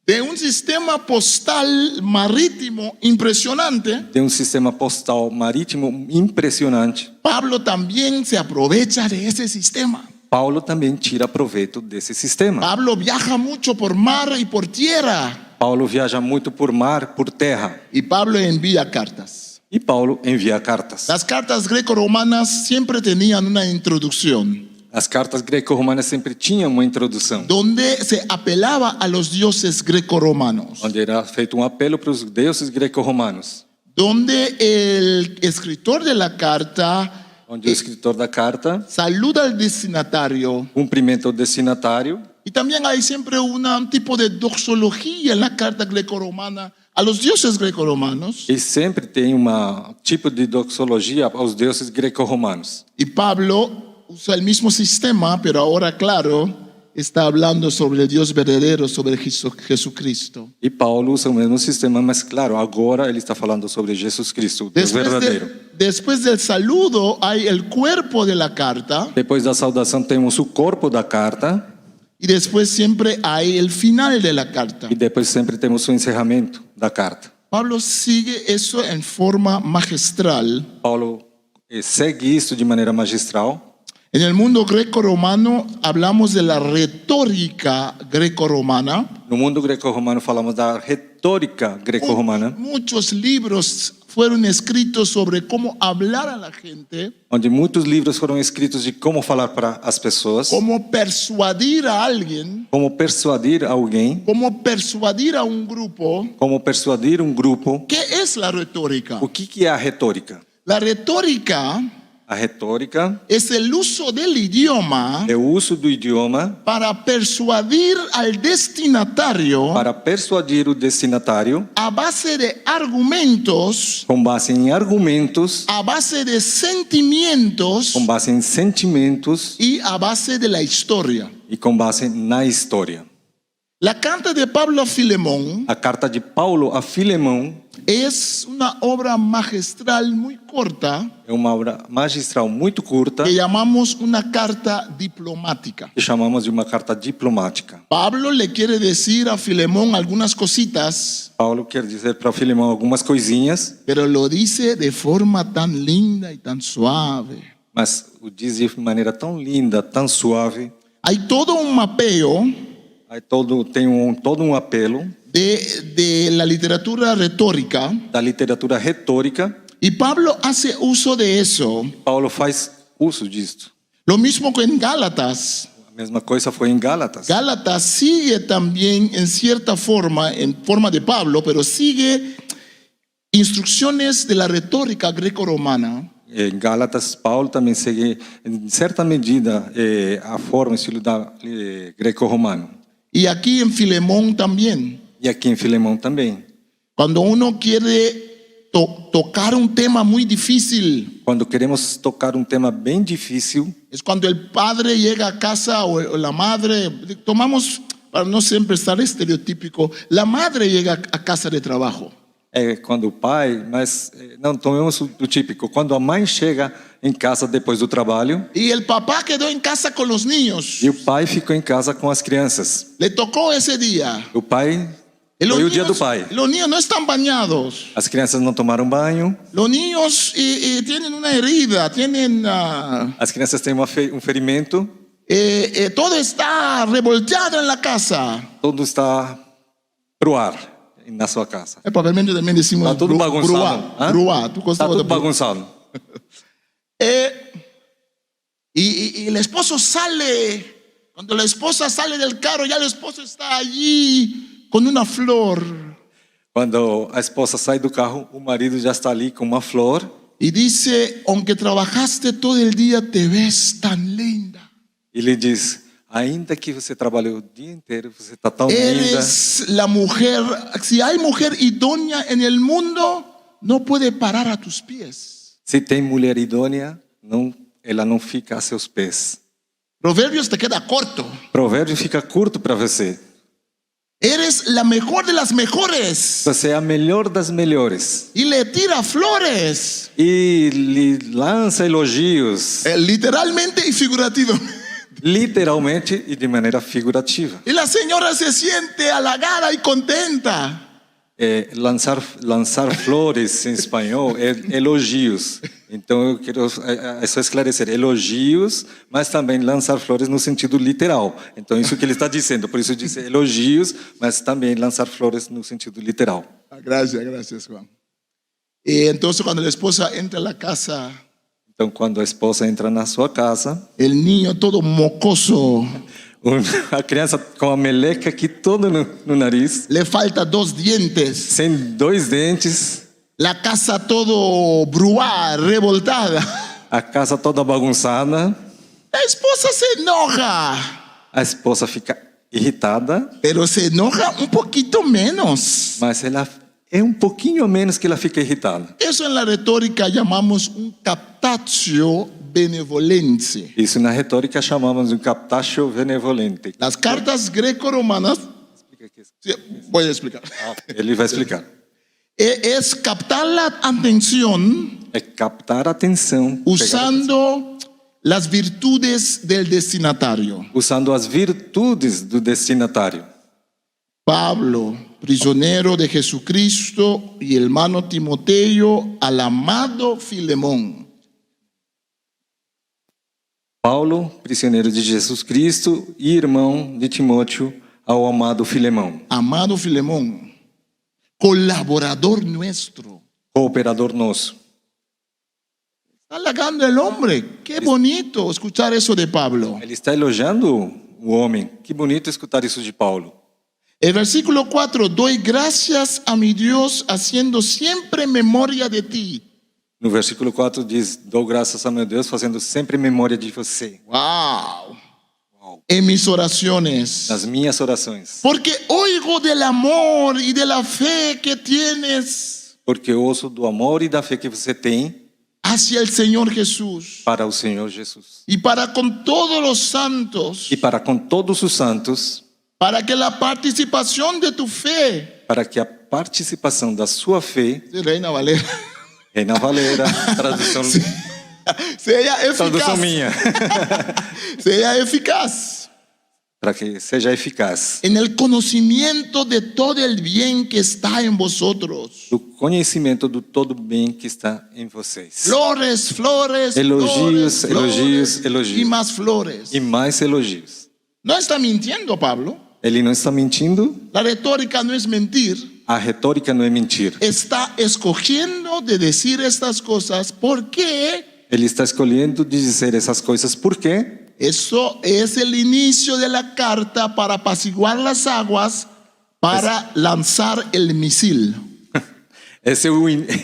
de un sistema postal marítimo impresionante, de um sistema postal marítimo impressionante, Pablo también se aprovecha de ese sistema. Paulo também tira proveito desse sistema. Pablo viaja mucho por mar y por tierra Paulo viaja muito por mar, por terra, y Pablo envía cartas. e Paulo envia cartas. Las cartas greco-romanas siempre tenían una introducción As cartas greco-romanas sempre tinham uma introdução, donde se apelaba a los dioses greco-romanos, onde era feito um apelo para os deuses greco-romanos, donde el escritor de la carta onde o escritor da carta saluda al destinatario. cumprimenta o destinatário. Y también hay siempre un tipo de doxología en la carta greco-romana a los dioses greco-romanos. E sempre tem um tipo de doxologia aos deuses greco-romanos. Y Pablo usa el mismo sistema, pero ahora, claro, está hablando sobre el Dios verdadero, sobre Jesucristo. E Paulo usa o mesmo sistema, mas claro, agora ele está falando sobre Jesus Cristo, o Deus verdadeiro. Después del saludo hay el cuerpo de la carta Depois da saudação temos o corpo da carta y después siempre hay el final de la carta. e depois sempre temos o encerramento da carta. Pablo sigue eso en forma magistral. Paulo segue isso de maneira magistral. En el mundo greco-romano hablamos de la retórica greco-romana. No mundo greco-romano falamos da retórica greco-romana, Muchos libros fueron escritos sobre cómo hablar a la gente, onde muitos livros foram escritos de como falar para as pessoas, cómo persuadir a alguien, como persuadir alguém, cómo persuadir a un grupo. como persuadir um grupo. ¿Qué es la retórica? O que é a retórica? La retórica A retórica es el uso del idioma é o uso do idioma para persuadir al destinatario para persuadir o destinatário a base de argumentos, com base em argumentos, a base de sentimientos com base em sentimentos y a base de la historia. e com base na história. La carta de Pablo a Filemón A carta de Paulo a Filemão es una obra magistral muy corta é uma obra magistral muito curta que llamamos una carta diplomática. que chamamos de uma carta diplomática. Pablo le quiere decir a Filemón algunas cositas, Paulo quer dizer para Filemão algumas coisinhas, pero lo dice de forma tan linda y tan suave. mas o diz de maneira tão linda, tão suave. Hay todo un mapeo Aí tem todo um apelo de la literatura retórica da literatura retórica. y Pablo hace uso de eso. Paulo faz uso disto. Lo mismo que en Gálatas. A mesma coisa foi em Gálatas. Gálatas sigue también en cierta forma, en forma de Pablo, pero sigue instrucciones de la retórica greco-romana. Em Gálatas, Paulo também segue, em certa medida, a forma, estilo da greco-romano. Y aquí en Filemón también. E aqui em Filemão também. Cuando uno quiere tocar un tema muy difícil, Quando queremos tocar um tema bem difícil, es cuando el padre llega a casa o la madre, tomamos, para no siempre estar estereotípico, la madre llega a casa de trabajo. é quando o pai, mas não tomemos o típico, quando a mãe chega em casa depois do trabalho Y el papá quedó en casa con los niños. e o pai ficou em casa com as crianças. Le tocó ese día. O pai Y Foi o dia do pai. los niños no están bañados. As crianças não tomaram banho, Los niños tienen una herida, tienen... as crianças têm um ferimento, todo está revolteado en la casa. tudo está pro ar na sua casa. Propiamente también decimos Está tudo bagunçado. Hã? bruá. ¿Tú Está gostas tudo de bruá? bagunçado. Y el esposo sale, cuando la esposa sale del carro, ya el esposo está allí con una flor. Quando a esposa sai do carro, o marido já está ali com uma flor Y dice, aunque trabajaste todo el día, te ves tan linda. e lhe diz: ainda que você trabalhou o dia inteiro, você está tão linda. Eres la mujer, si hay mujer idónea en el mundo, no puede parar a tus pies. Se tem mulher idônea, ela não fica a seus pés. Proverbios te queda corto. Provérbio fica curto para você. Eres la mejor de las mejores. Você é a melhor das melhores. Y le tira flores. E lhe lança elogios, Literalmente y figurativamente. literalmente e de maneira figurativa. Y la señora se siente halagada y contenta. Lançar flores em espanhol é elogios. Então eu quero só esclarecer, elogios, mas também lançar flores no sentido literal. Então isso que ele está dizendo, por isso diz elogios, mas também lançar flores no sentido literal. Gracias, Juan. Y entonces cuando la esposa entra a la casa, Então quando a esposa entra na sua casa, el niño todo mocoso, a criança com a meleca aqui toda no nariz, le falta 2 dientes, sem 2 dentes, la casa todo bruá, revoltada. a casa toda bagunçada, La esposa se enoja, a esposa fica irritada, pero se enoja un poquito menos. mas ela é um pouquinho menos que ela fica irritada. Eso en la retórica llamamos un captatio benevolense. Isso na retórica chamamos de captatio benevolente. Las cartas greco-romanas, sí, voy a explicar, Ele vai explicar. es captar la atención É captar a atenção, usando las virtudes del destinatario. usando as virtudes do destinatário. Pablo, prisionero de Jesucristo, y el hermano Timoteo al amado Filemón. Paulo, prisioneiro de Jesus Cristo e irmão de Timóteo, ao amado Filemão, Amado Filemón, colaborador nuestro. cooperador nosso. Está halagando el hombre. Qué bonito escuchar eso de Pablo. Ele está elogiando o homem. Que bonito escutar isso de Paulo. El versículo 4, doy gracias a mi Dios haciendo siempre memoria de ti. No versículo 4 diz: dou graças a meu Deus, fazendo sempre memória de você, Wow. En mis oraciones. nas minhas orações. Porque oigo del amor y de la fe que tienes Porque ouço do amor e da fé que você tem hacia el Señor Jesús para o Senhor Jesus. y para con todos los santos, E para com todos os santos, para que la participación de tu fe, para que a participação da sua fé, sí, Reina Valera, Reina Valera, tradução sea tradução eficaz, minha, sea eficaz para que seja eficaz. en el conocimiento de todo el bien que está en vosotros. Do conhecimento do todo bem que está em vocês. Flores, flores, Elogios, flores, elogios, flores, elogios. y más flores. E mais elogios. No está mintiendo Pablo. Ele não está mentindo. La retórica no es mentir. A retórica não é mentir. Está escogiendo de decir estas cosas porque Ele está escolhendo de dizer essas coisas porque eso es el inicio de la carta para apaciguar las aguas, para lanzar el misil. esse é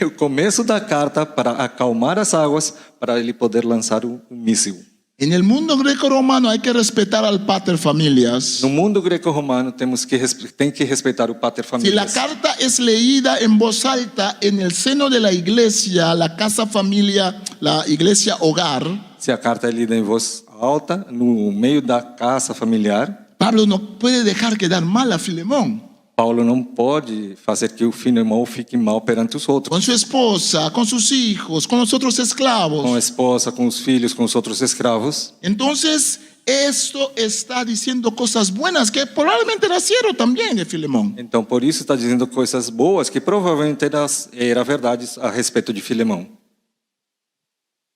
o começo da carta para acalmar as águas, para ele poder lançar o míssil. En el mundo greco-romano hay que respetar al pater familias. No mundo greco-romano tem que respeitar o pater Si la familias. carta es leída en voz alta en el seno de la iglesia, la casa familia, la iglesia hogar, Se a carta é lida em voz alta, no meio da casa familiar, Pablo no puede dejar quedar mal a Filemón. Paulo não pode fazer que o Filemão fique mal perante os outros. Con su esposa, con sus hijos, con los otros Com a esclavos. esposa, com os filhos, com os outros escravos. Entonces, esto está diciendo cosas buenas que probablemente nacieron también de Filemón. Então, por isso está dizendo coisas boas que provavelmente era verdades a respeito de Filemão.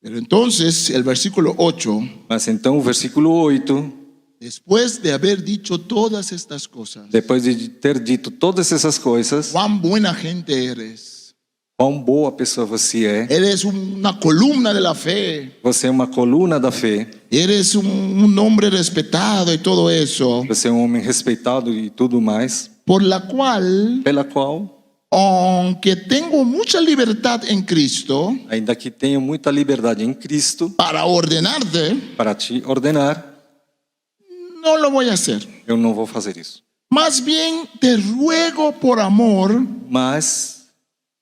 Pero entonces el versículo 8, Mas então o versículo 8, después de haber dicho todas estas cosas, depois de ter dito todas essas coisas, cuán buena gente eres. quão boa pessoa você é. Eres una columna de la fe. Você é uma coluna da fé. Eres un hombre respetado y todo eso. Você é um homem respeitado e tudo mais. Por la cual, Pela qual, aunque tengo mucha libertad en Cristo ainda que tenho muita liberdade em Cristo para ordenarte, para te ordenar, no lo voy a hacer. eu não vou fazer isso. Más bien te ruego por amor, Mas,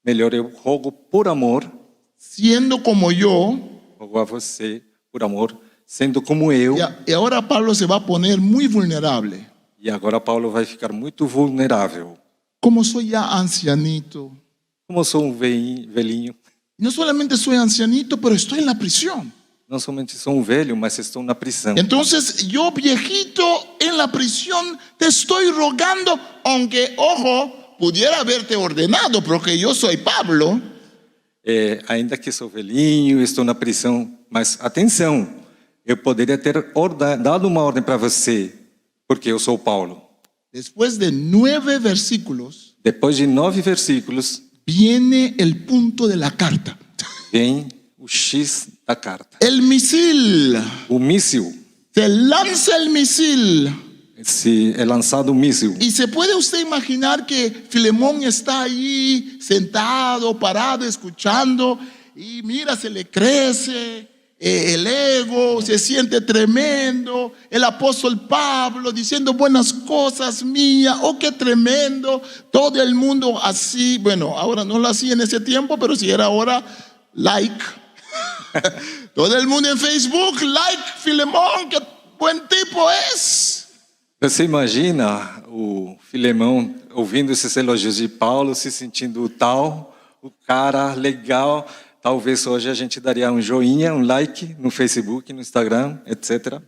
melhor eu rogo por amor, siendo como yo. rogo a você por amor, sendo como eu. Y ahora Pablo se va a poner muy vulnerable. E agora Paulo vai ficar muito vulnerável. Como soy ya ancianito. Como eu sou um velhinho, No solamente soy ancianito, pero estoy en la prisión. não somente sou um velho, mas estou na prisão. Entonces yo viejito en la prisión te estoy rogando, aunque, ojo, pudiera haberte ordenado, porque yo soy Pablo. Ainda que sou velhinho, estou na prisão, mas atenção, eu poderia ter dado uma ordem para você, porque eu sou Paulo. Después de 9 versículos, Depois de 9 versículos, viene el punto de la carta. vem o X da carta. El misil. O míssil, Se lanza el misil. se é lançado o míssil. Y se puede usted imaginar que Filemón está ahí sentado, parado, escuchando, y mira, se le crece el ego, se siente tremendo. El apóstol Pablo diciendo buenas cosas mías, oh qué tremendo. Todo el mundo así, bueno, ahora no lo hacía en ese tiempo, pero si era ahora, like. Todo el mundo en Facebook, like Filemón, qué buen tipo es. Você imagina o Filemão ouvindo esses elogios de Paulo, se sentindo tal, o cara legal. Talvez hoje a gente daria um joinha, um like no Facebook, no Instagram, etc.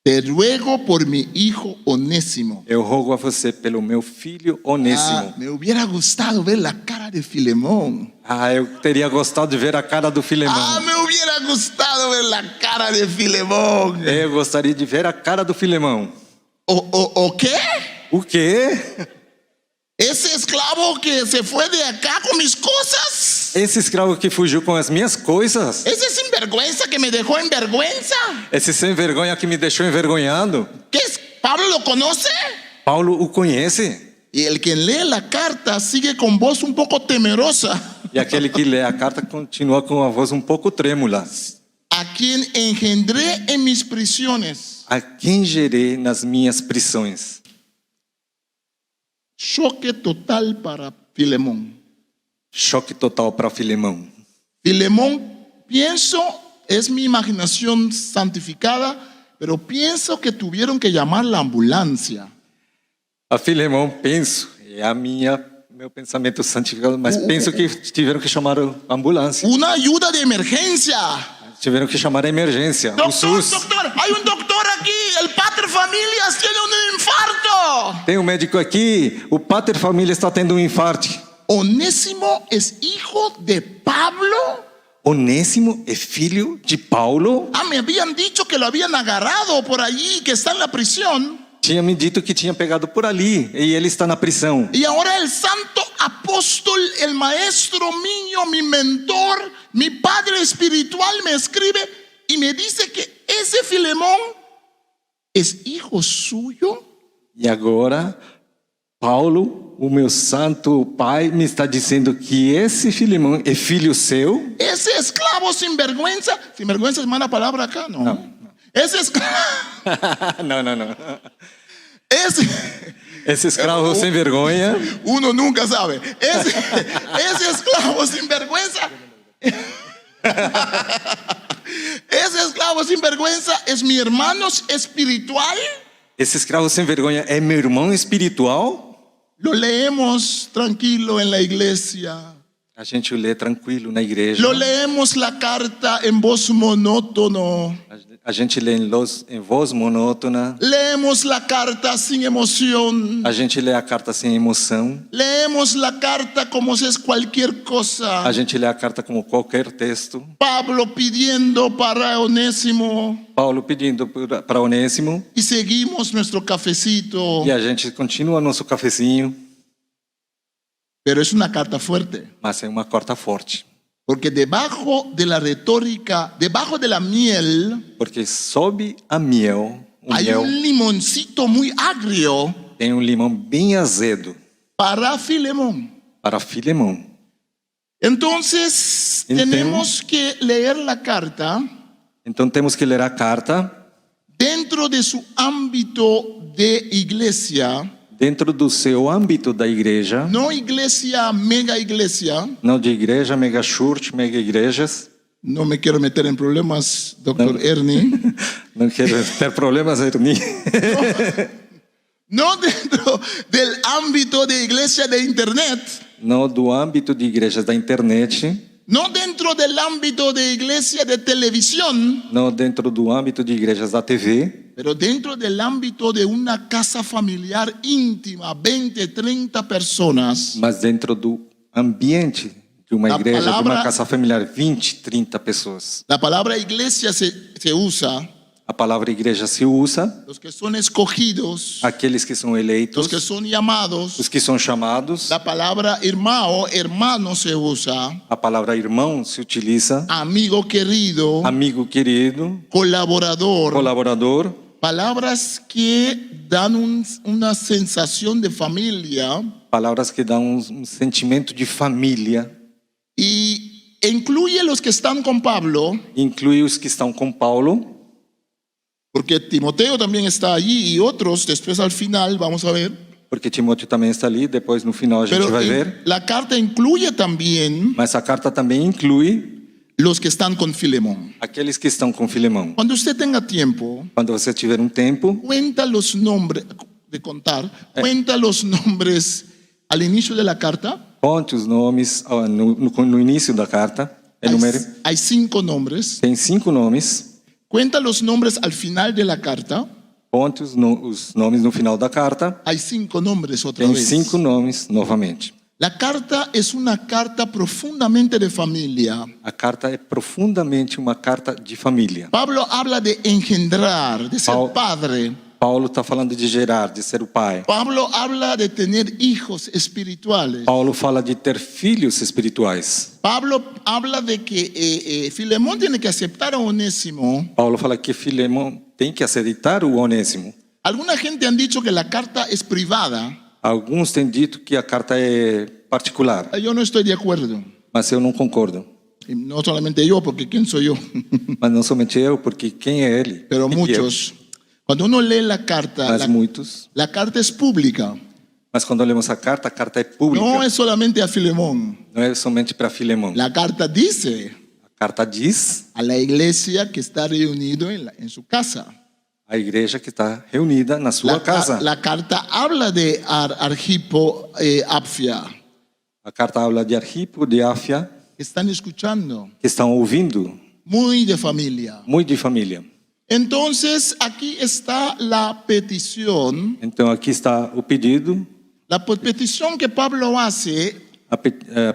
Te ruego por mi hijo Onésimo. Eu rogo a você pelo meu filho Onésimo. Me hubiera gustado ver la cara de Filemón. Eu teria gostado de ver a cara do Filemão. Me hubiera gustado ver la cara de Filemón. Eu gostaria de ver a cara do Filemão. ¿O qué? O quê? Ese esclavo que se fue de acá con mis cosas. Esse escravo que fugiu com as minhas coisas. Ese sinvergüenza que me dejó en vergüenza. Esse sem vergonha que me deixou envergonhado. ¿Qué es? ¿Pablo lo conoce? Paulo o conhece. Y el que lee la carta sigue con voz un poco temerosa. E aquele que lê a carta continua com a voz um pouco trêmula. A quien engendré en mis prisiones. A quem gerei nas minhas prisões? Choque total para Filemón. Choque total para Filemão. Filemón, pienso, es mi imaginación santificada, pero pienso que tuvieron que llamar la ambulancia. A Filemão, penso, é meu pensamento santificado, mas penso que tiveram que chamar a ambulância. Una ayuda de emergencia. Tiveram que chamar a emergência, o Doctor, SUS. doctor, hay un doctor aquí, el pater familias tiene un infarto. Tem um médico aqui, o pater família está tendo um infarto. Onésimo es hijo de Pablo. Onésimo é filho de Paulo. Me habían dicho que lo habían agarrado por allí, que está en la prisión. Tinha me dito que tinha pegado por ali e ele está na prisão. Y ahora el santo apóstol, el maestro mío, mi mentor, mi padre espiritual me escribe y me dice que ese Filemón es hijo suyo. E agora, Paulo, o meu santo pai, me está dizendo que esse Filemão é filho seu. Ese esclavo sin vergüenza es mala palabra acá, ¿no? No. Ese esclavo, Não. Esse escravo sem vergonha. uno nunca sabe. Ese esclavo sin vergüenza. Ese esclavo sin vergüenza es mi hermano espiritual. Esse escravo sem vergonha é meu irmão espiritual. Lo leemos tranquilo en la iglesia. A gente o lê tranquilo na igreja. Lo leemos la carta en voz monótono. A gente lê em voz monótona. Leemos la carta sin emoción. A gente lê a carta sem emoção. Leemos la carta como si es cualquier cosa. A gente lê a carta como qualquer texto. Pablo pidiendo para Onésimo. Paulo pedindo para Onésimo. Y seguimos nuestro cafecito. E a gente continua nosso cafezinho. Pero es una carta fuerte. Mas é uma carta forte. Porque debajo de la retórica, debajo de la miel, Porque sob a miel, o hay mel un limoncito muy agrio tem limão bem azedo para Filemón. para Filemão. Entonces, Entiendo. tenemos que leer la carta Então temos que ler a carta dentro de su ámbito de iglesia, dentro do seu âmbito da igreja, no iglesia, mega iglesia. não de igreja, mega church, mega igrejas. No me quiero meter en problemas, doctor Ernie. Não quero ter problemas, Ernie. No dentro del ámbito de iglesia de internet. Não do âmbito de igrejas da internet, No dentro del ámbito de iglesia de televisión, não dentro do âmbito de igrejas da TV, pero dentro del ámbito de una casa familiar íntima, 20, 30 personas. mas dentro do ambiente de uma A igreja, de palavra- uma casa familiar, 20, 30 pessoas. La palabra iglesia se usa, A palavra igreja se usa, los que son escogidos, aqueles que são eleitos, los que son llamados. os que são chamados. La palabra hermano se usa, A palavra irmão se utiliza, amigo querido, amigo querido, colaborador. colaborador, Palabras que dan una sensación de familia palavras que dão um sentimento de família. y incluye los que están con Pablo, Inclui os que estão com Paulo, porque Timoteo también está allí y otros, después al final vamos a ver. porque Timóteo também está ali, depois no final a gente Pero vai ver. la carta incluye también Mas a carta também inclui los que están con Filemón. aqueles que estão com Filemão. Cuando usted tenga tiempo, Quando você tiver um tempo, cuenta los nombres, cuenta los nombres al inicio de la carta. conte os nomes no início da carta, enumere. Hay 5 nombres. Tem 5 nomes, Cuenta los nombres al final de la carta. conte os nomes no final da carta. Hay 5 nombres otra Tem vez. 5 nomes novamente. La carta es una carta profundamente de familia. A carta é profundamente uma carta de família. Pablo habla de engendrar, de ser padre. Paulo está falando de gerar, de ser o pai. Pablo habla de tener hijos espirituales. Paulo fala de ter filhos espirituais. Pablo habla de que Filemón tiene que aceptar a Onésimo. Paulo fala que Filemão tem que aceitar o Onésimo. Alguna gente han dicho que la carta es privada. Alguns têm dito que a carta é particular, Yo no estoy de acuerdo. mas eu não concordo. Y no solamente yo, porque ¿quién soy yo? Mas não somente eu, porque quem é ele? Pero Quem que é? muchos. Cuando uno lee la carta, Mas muitos. la carta es pública. Mas quando lemos a carta é pública. No es solamente a Filemón. Não é somente para Filemão. La carta dice A carta diz a la iglesia que está reunido en su casa. a igreja que está reunida na sua casa. La carta habla de Argipo Apfia. A carta habla de Arquipo, de Áfia, Están escuchando. que estão ouvindo, Muy de familia. muito de família. Entonces, aquí está la petición. Então aqui está o pedido, La petición que Pablo hace. a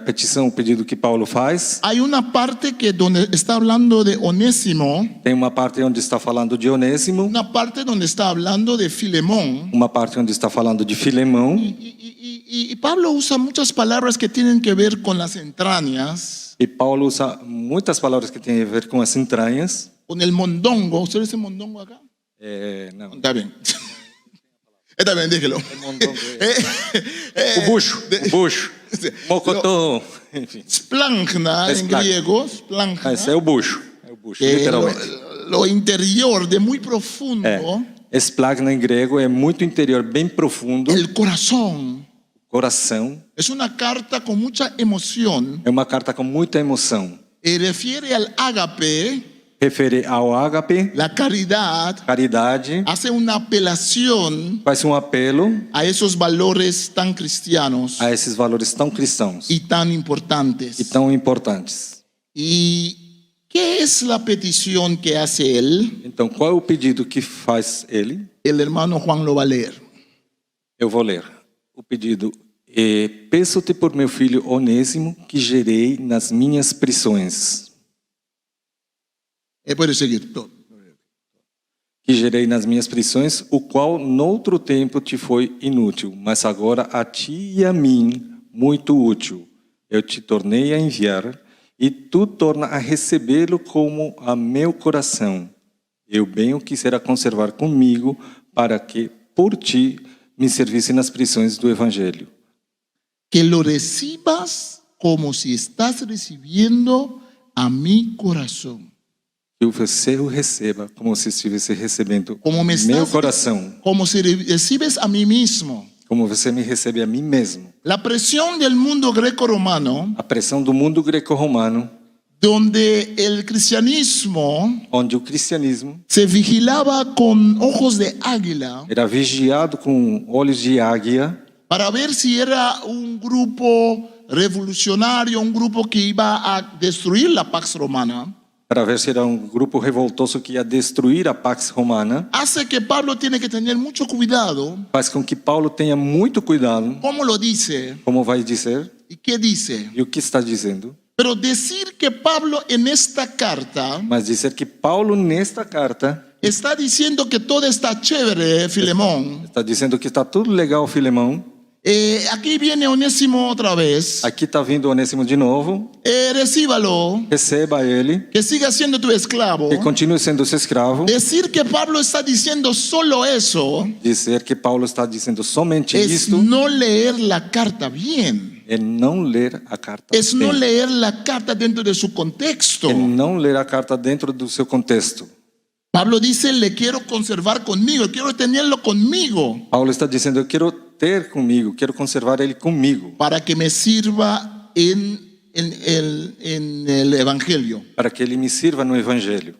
petição, o pedido que Paulo faz. Hay una parte que donde está hablando de Onésimo. Tem uma parte onde está falando de Onésimo, Una parte donde está hablando de Filemón. uma parte onde está falando de Filemão. Y Pablo usa muchas palabras que tienen que ver con las entrañas, E Paulo usa muitas palavras que têm a ver com as entranhas. con el mondongo. ¿Usted dice mondongo acá? Não. Está bien. Está bien, déjelo. O bucho, mocotó, enfim. Splangna en Splagna. griego. Splangna, Esse é o bucho, que literalmente. lo interior de muy profundo, Esplagna em grego é muito interior, bem profundo, el corazón. coração. Es una carta con mucha emoción. É uma carta com muita emoção. Refiere al ágape, Refere ao ágape, la caridad. caridade, Hace una apelación faz um apelo a esos valores tan cristianos a esses valores tão cristãos y tan importantes. e tão importantes. Y ¿Qué es la petición que hace él? Então, qual é o pedido que faz ele? El hermano Juan lo va a leer. Eu vou ler. O pedido é: peço-te por meu filho Onésimo, que gerei nas minhas prisões. Puede seguir todo. Que gerei nas minhas prisões, o qual noutro tempo te foi inútil, mas agora a ti e a mim muito útil. Eu te tornei a enviar, e tu torna a recebê-lo como a meu coração. Eu bem o quisera conservar comigo, para que por ti me servisse nas prisões do Evangelho. Que lo recibas como si estás recibiendo a mi corazón. Que você o receba como se estivesse recebendo Como me meu estás, coração, como si recibes a mí mismo. como você me recebe a mim mesmo. La presión del mundo greco-romano, A pressão do mundo greco-romano, donde el cristianismo onde o cristianismo se vigilaba con ojos de águila era vigiado com olhos de águia para ver si era un grupo revolucionario, un grupo que iba a destruir la Pax Romana, para ver se era um grupo revoltoso que ia destruir a Pax Romana, hace que Pablo tiene que tener mucho cuidado. faz com que Paulo tenha muito cuidado, ¿Cómo lo dice? como vai dizer, ¿Y qué dice? e o que está dizendo. Pero decir que Pablo en esta carta Mas dizer que Paulo, nesta carta, está diciendo que todo está chévere, Filemón. está dizendo que está tudo legal, Filemão. Aquí viene Onésimo otra vez. Aqui está vindo Onésimo de novo. Recíbalo, Receba ele, que siga siendo tu esclavo. que continue sendo seu escravo. Decir que Pablo está diciendo solo eso Dizer que Paulo está dizendo somente es isto no leer la carta bien. é não ler a carta. Es no bem. leer la carta dentro de su contexto. É não ler a carta dentro do seu contexto. Pablo dice, le quiero conservar conmigo, quiero tenerlo conmigo Paulo está dizendo: eu quero ter comigo, quero conservar ele comigo, para que me sirva en el Evangelio. para que ele me sirva no Evangelho.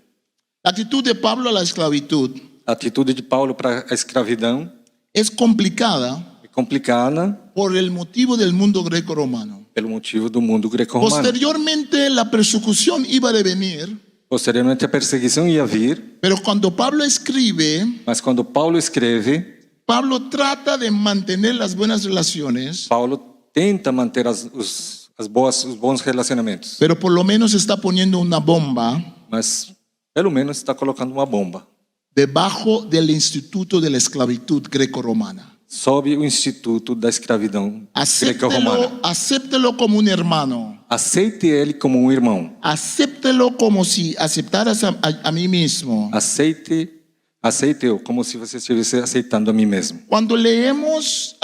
La actitud de Pablo a la esclavitud A atitude de Paulo para a escravidão es complicada é complicada por el motivo del mundo greco-romano. pelo motivo do mundo greco-romano. Posteriormente la persecución iba a devenir, Posteriormente a perseguição ia vir, pero cuando Pablo escribe, mas quando Paulo escreve, Pablo trata de mantener las buenas relaciones, Paulo tenta manter os bons relacionamentos, pero por lo menos está poniendo una bomba mas pelo menos está colocando uma bomba debajo del instituto de la esclavitud greco-romana. sob o instituto da escravidão greco-romana. Acéptelo como un hermano. Aceite ele como um irmão. Acéptelo como si aceptaras a mí mismo. Aceite-o como se você estivesse aceitando a mim mesmo. Cuando leemos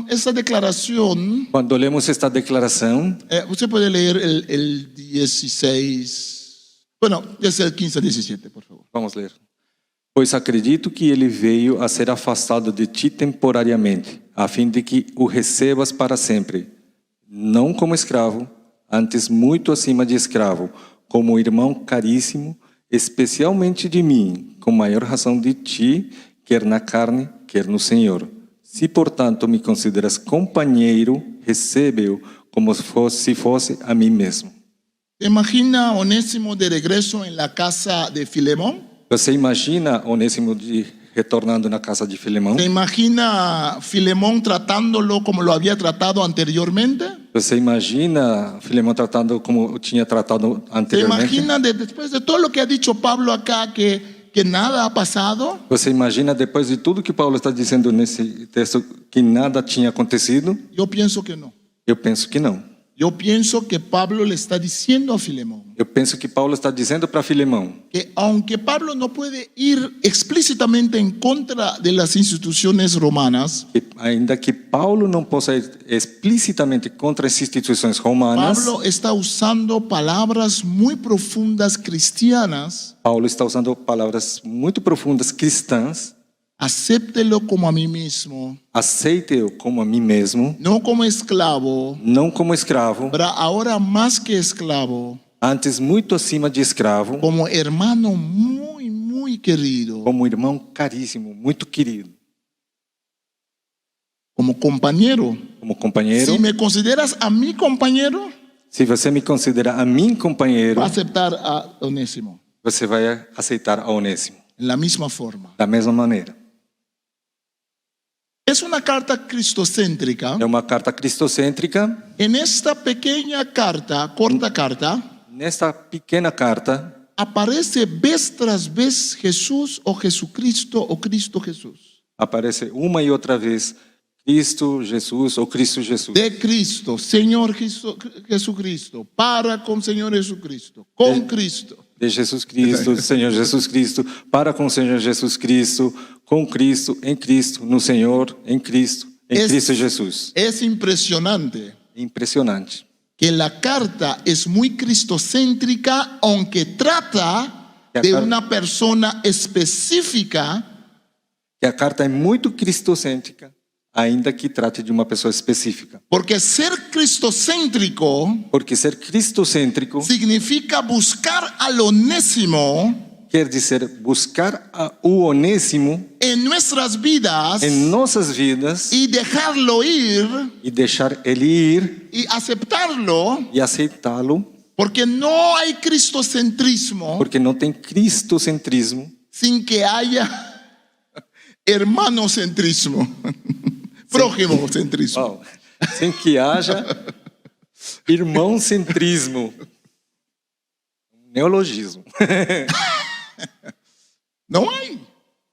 esta declaración, Quando lemos esta declaração, usted puede leer el 16, bueno, es el 15 al 17, por favor. vamos ler. Pois acredito que ele veio a ser afastado de ti temporariamente, a fim de que o recebas para sempre, não como escravo, antes muito acima de escravo, como irmão caríssimo, especialmente de mim, com maior razão de ti, quer na carne, quer no Senhor. Se, portanto, me consideras companheiro, recebe-o como se fosse a mim mesmo. ¿Te imagina Onésimo de regreso en la casa de Filemón? Você imagina Onésimo retornando na casa de Filemão? ¿Te imagina Filemón tratándolo como lo había tratado anteriormente? Você imagina Filemão tratando como tinha tratado ¿Te anteriormente? imagina después de todo lo que ha dicho Pablo acá que nada ha pasado? Você imagina, depois de tudo que Paulo está dizendo nesse texto, que nada tinha acontecido? Yo pienso que no. Eu penso que não. Yo pienso que Pablo le está diciendo a Filemón Eu penso que Paulo está dizendo para Filemão que aunque Pablo no puede ir explícitamente en contra de las instituciones romanas, que, ainda que Paulo não possa ir explicitamente contra as instituições romanas, Pablo está usando palabras muy profundas cristianas. Paulo está usando palavras muito profundas cristãs. Acéptelo como a mí mismo, Aceite-o como a mim mesmo, no como esclavo, não como escravo, pero ahora más que esclavo, antes muito acima de escravo, como hermano muy, muy querido, como irmão caríssimo, muito querido, como compañero. como companheiro. Si me consideras a mi compañero, Se você me considera a mim companheiro, va a aceptar a Onésimo você vai aceitar a Onésimo en la misma forma. da mesma maneira. Es una carta cristocéntrica. É uma carta cristocêntrica. En esta pequeña carta, corta carta, Nesta pequena carta, aparece vez tras vez Jesús o Jesucristo o Cristo Jesús. aparece uma e outra vez Cristo Jesus ou Cristo Jesus. De Cristo, Señor Jesucristo, para con Señor Jesucristo, con Cristo. De Jesus Cristo, do Senhor Jesus Cristo, para com o Senhor Jesus Cristo, com Cristo, em Cristo, no Senhor, em Cristo Es- Jesus. Es impresionante Impressionante. que la carta es muy cristocéntrica, aunque trata La de car- una persona específica, Que a carta é muito cristocêntrica, ainda que trate de uma pessoa específica. porque ser cristocéntrico Porque ser cristocêntrico significa buscar al onésimo quer dizer buscar o Onésimo en nuestras vidas em nossas vidas y dejarlo ir e deixar ele ir y aceptarlo, e aceitá-lo, porque no hay cristocentrismo porque não tem cristocentrismo sin que haya hermanocentrismo, prójimocentrismo. Uau. Sem que haja irmãocentrismo. Um neologismo. No hay.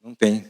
Não tem.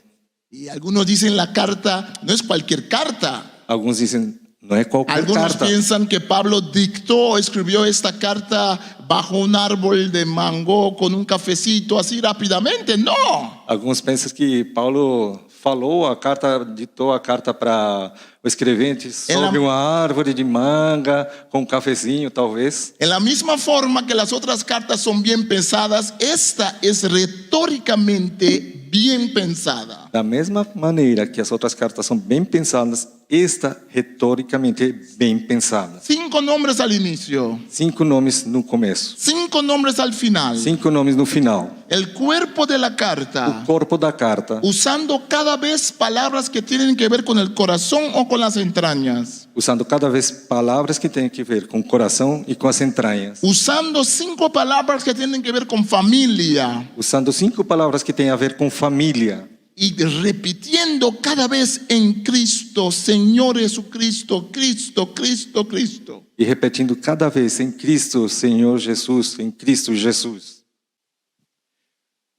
Y algunos dicen la carta no es cualquier carta. Alguns dizem, não é qualquer Algunos carta. piensan que Pablo dictó, escribió esta carta bajo un árbol de mango con un cafecito así rápidamente. No. Alguns pensam que Paulo falou a carta, ditou a carta para o escrevente sobre uma árvore de manga, com um cafezinho, talvez. En la misma forma que las otras cartas son bien pensadas, esta es retóricamente bien pensada. Da mesma maneira que as outras cartas são bem pensadas, esta retoricamente é bem pensada. 5 nombres al inicio, 5 nomes no começo, 5 nombres al final. 5 nomes no final. El cuerpo de la O carta, corpo da carta, usando cada vez palabras que tienen que ver con el corazón o con las entrañas. usando cada vez palavras que têm que ver com o coração e com as entranhas. Usando 5 palabras que tienen que ver con familia. Usando 5 palavras que têm a ver com família. Y repitiendo cada vez en Cristo, Señor Jesucristo, Cristo, Cristo, Cristo. E repetindo cada vez em Cristo, Senhor Jesus, em Cristo Jesus.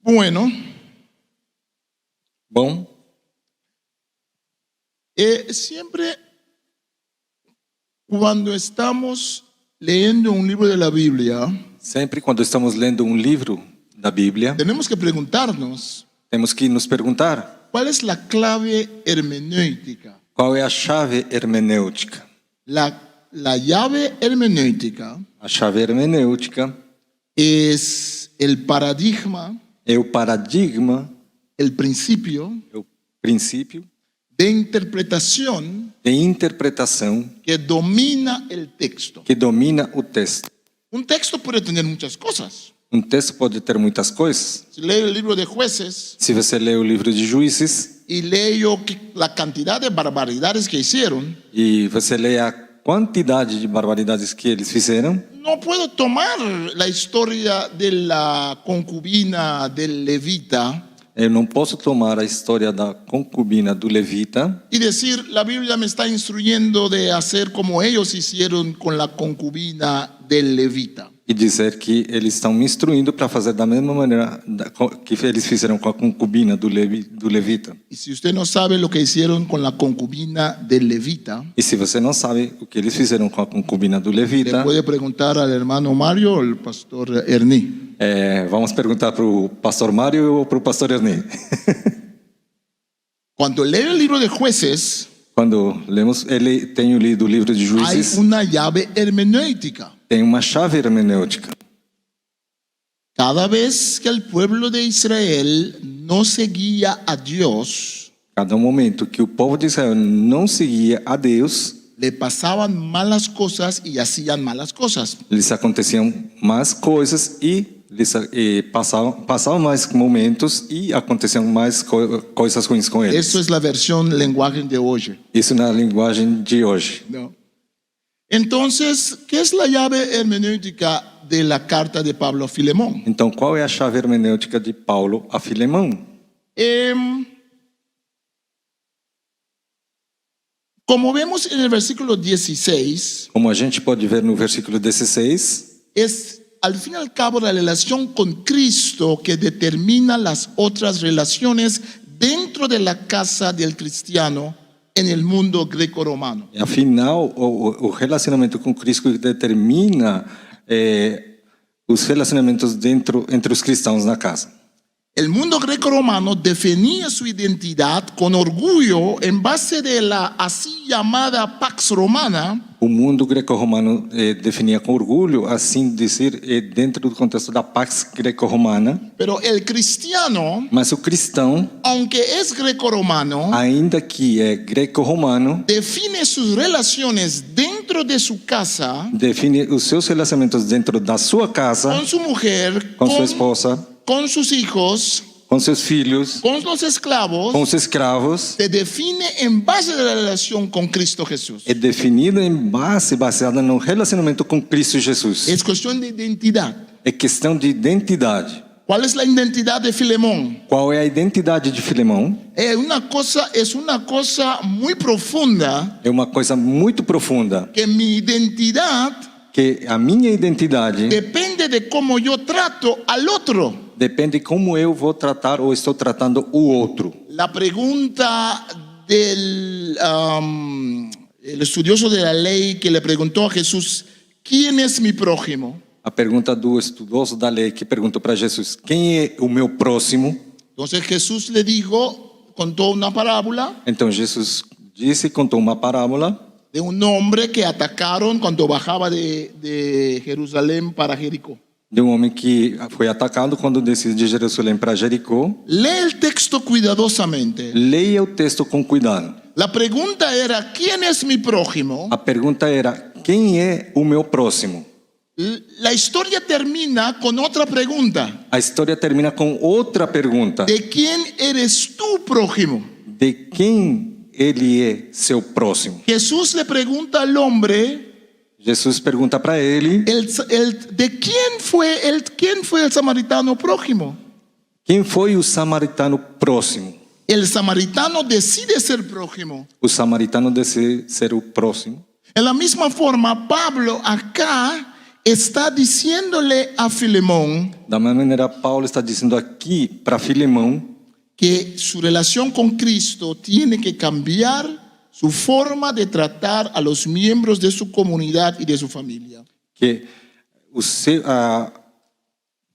Bueno, Bom, siempre cuando estamos leyendo un libro de la Biblia, sempre quando estamos lendo um livro da Bíblia, tenemos que preguntarnos, temos que nos perguntar ¿cuál es la clave hermenéutica? qual é a chave hermenêutica. La llave hermenéutica A chave hermenêutica es el paradigma, é o paradigma, el principio é o princípio de interpretación de interpretação que domina el texto. que domina o texto. Un texto puede tener muchas cosas. Um texto pode ter muitas coisas. Si leo el libro de Jueces Se você lê o livro de Juízes y leo la cantidad de barbaridades que hicieron, e você lê a quantidade de barbaridades que eles fizeram, no puedo tomar la historia de la concubina del levita eu não posso tomar a história da concubina do levita y decir, la Biblia me está instruyendo de hacer como ellos hicieron con la concubina del levita. e dizer que eles estão me instruindo para fazer da mesma maneira que eles fizeram com a concubina do levita. Y si usted no sabe lo que hicieron con la concubina del levita, E se você não sabe o que eles fizeram com a concubina do le levita, puede preguntar al hermano Mario o al pastor Ernie. vamos perguntar para o pastor Mário ou para o pastor Ernie. Cuando leo el libro de Jueces, Quando lemos, tenho lido o livro de hay Juízes, una llave hermenéutica. tem uma chave hermenêutica. Cada vez que el pueblo de Israel no seguía a Dios, Cada momento que o povo de Israel não seguia a Deus, le pasaban malas cosas y hacían malas cosas. lhes aconteciam mais coisas passavam mais momentos e aconteciam mais coisas ruins com eles. Eso es la versión lenguaje de hoy. Isso na linguagem de hoje. ¿No? Entonces, ¿qué es la llave hermenéutica de la carta de Pablo a Filemón? Então, qual é a chave hermenêutica de Paulo a Filemão? Como vemos en el versículo 16, Como a gente pode ver no versículo 16, es al fin y al cabo la relación con Cristo que determina las otras relaciones dentro de la casa del cristiano en el mundo greco-romano. afinal, o relacionamento com Cristo determina os relacionamentos entre os cristãos na casa. El mundo greco-romano definía su identidad con orgullo en base de la así llamada Pax Romana, O mundo greco-romano definia com orgulho, assim dizer, dentro do contexto da Pax Greco-Romana, pero el cristiano, mas o cristão, aunque es greco-romano, ainda que é greco-romano, define sus relaciones dentro de su casa define os seus relacionamentos dentro da sua casa, con su mujer, com sua esposa, con sus hijos, com seus filhos, con los esclavos, com os escravos, se define en base de la relación con Cristo Jesús. é definido baseada no relacionamento com Cristo Jesus. Es cuestión de identidad. É questão de identidade. ¿Cuál es la identidad de Filemón? Qual é a identidade de Filemão? Es una cosa muy profunda, É uma coisa muito profunda, que mi identidad que a minha identidade depende de cómo yo trato al otro. depende como eu vou tratar ou estou tratando o outro. La pregunta del el estudioso de la ley que le preguntó a Jesús, ¿quién es mi prójimo? A pergunta do estudioso da lei que perguntou para Jesus: quem é o meu próximo? Entonces Jesús le dijo, contó una parábola Então Jesus disse, contou uma parábola de un hombre que atacaron cuando bajaba de Jerusalén para Jericó. de um homem que foi atacado quando descia de Jerusalém para Jericó. Lee el texto cuidadosamente. Leia o texto com cuidado. La pregunta era, ¿quién es mi prójimo? A pergunta era: quem é o meu próximo? La historia termina con otra pregunta. A história termina com outra pergunta: ¿De quién eres tú prójimo? de quem ele é seu próximo? Jesús le pregunta al hombre, Jesus pergunta para ele: ¿quién fue el samaritano prójimo? quem foi o samaritano próximo? El samaritano decide ser prójimo. O samaritano decide ser o próximo. En la misma forma, Pablo acá está diciéndole a Filemón Da mesma maneira, Paulo está dizendo aqui para Filemão que su relación con Cristo tiene que cambiar su forma de tratar a los miembros de su comunidad y de su familia.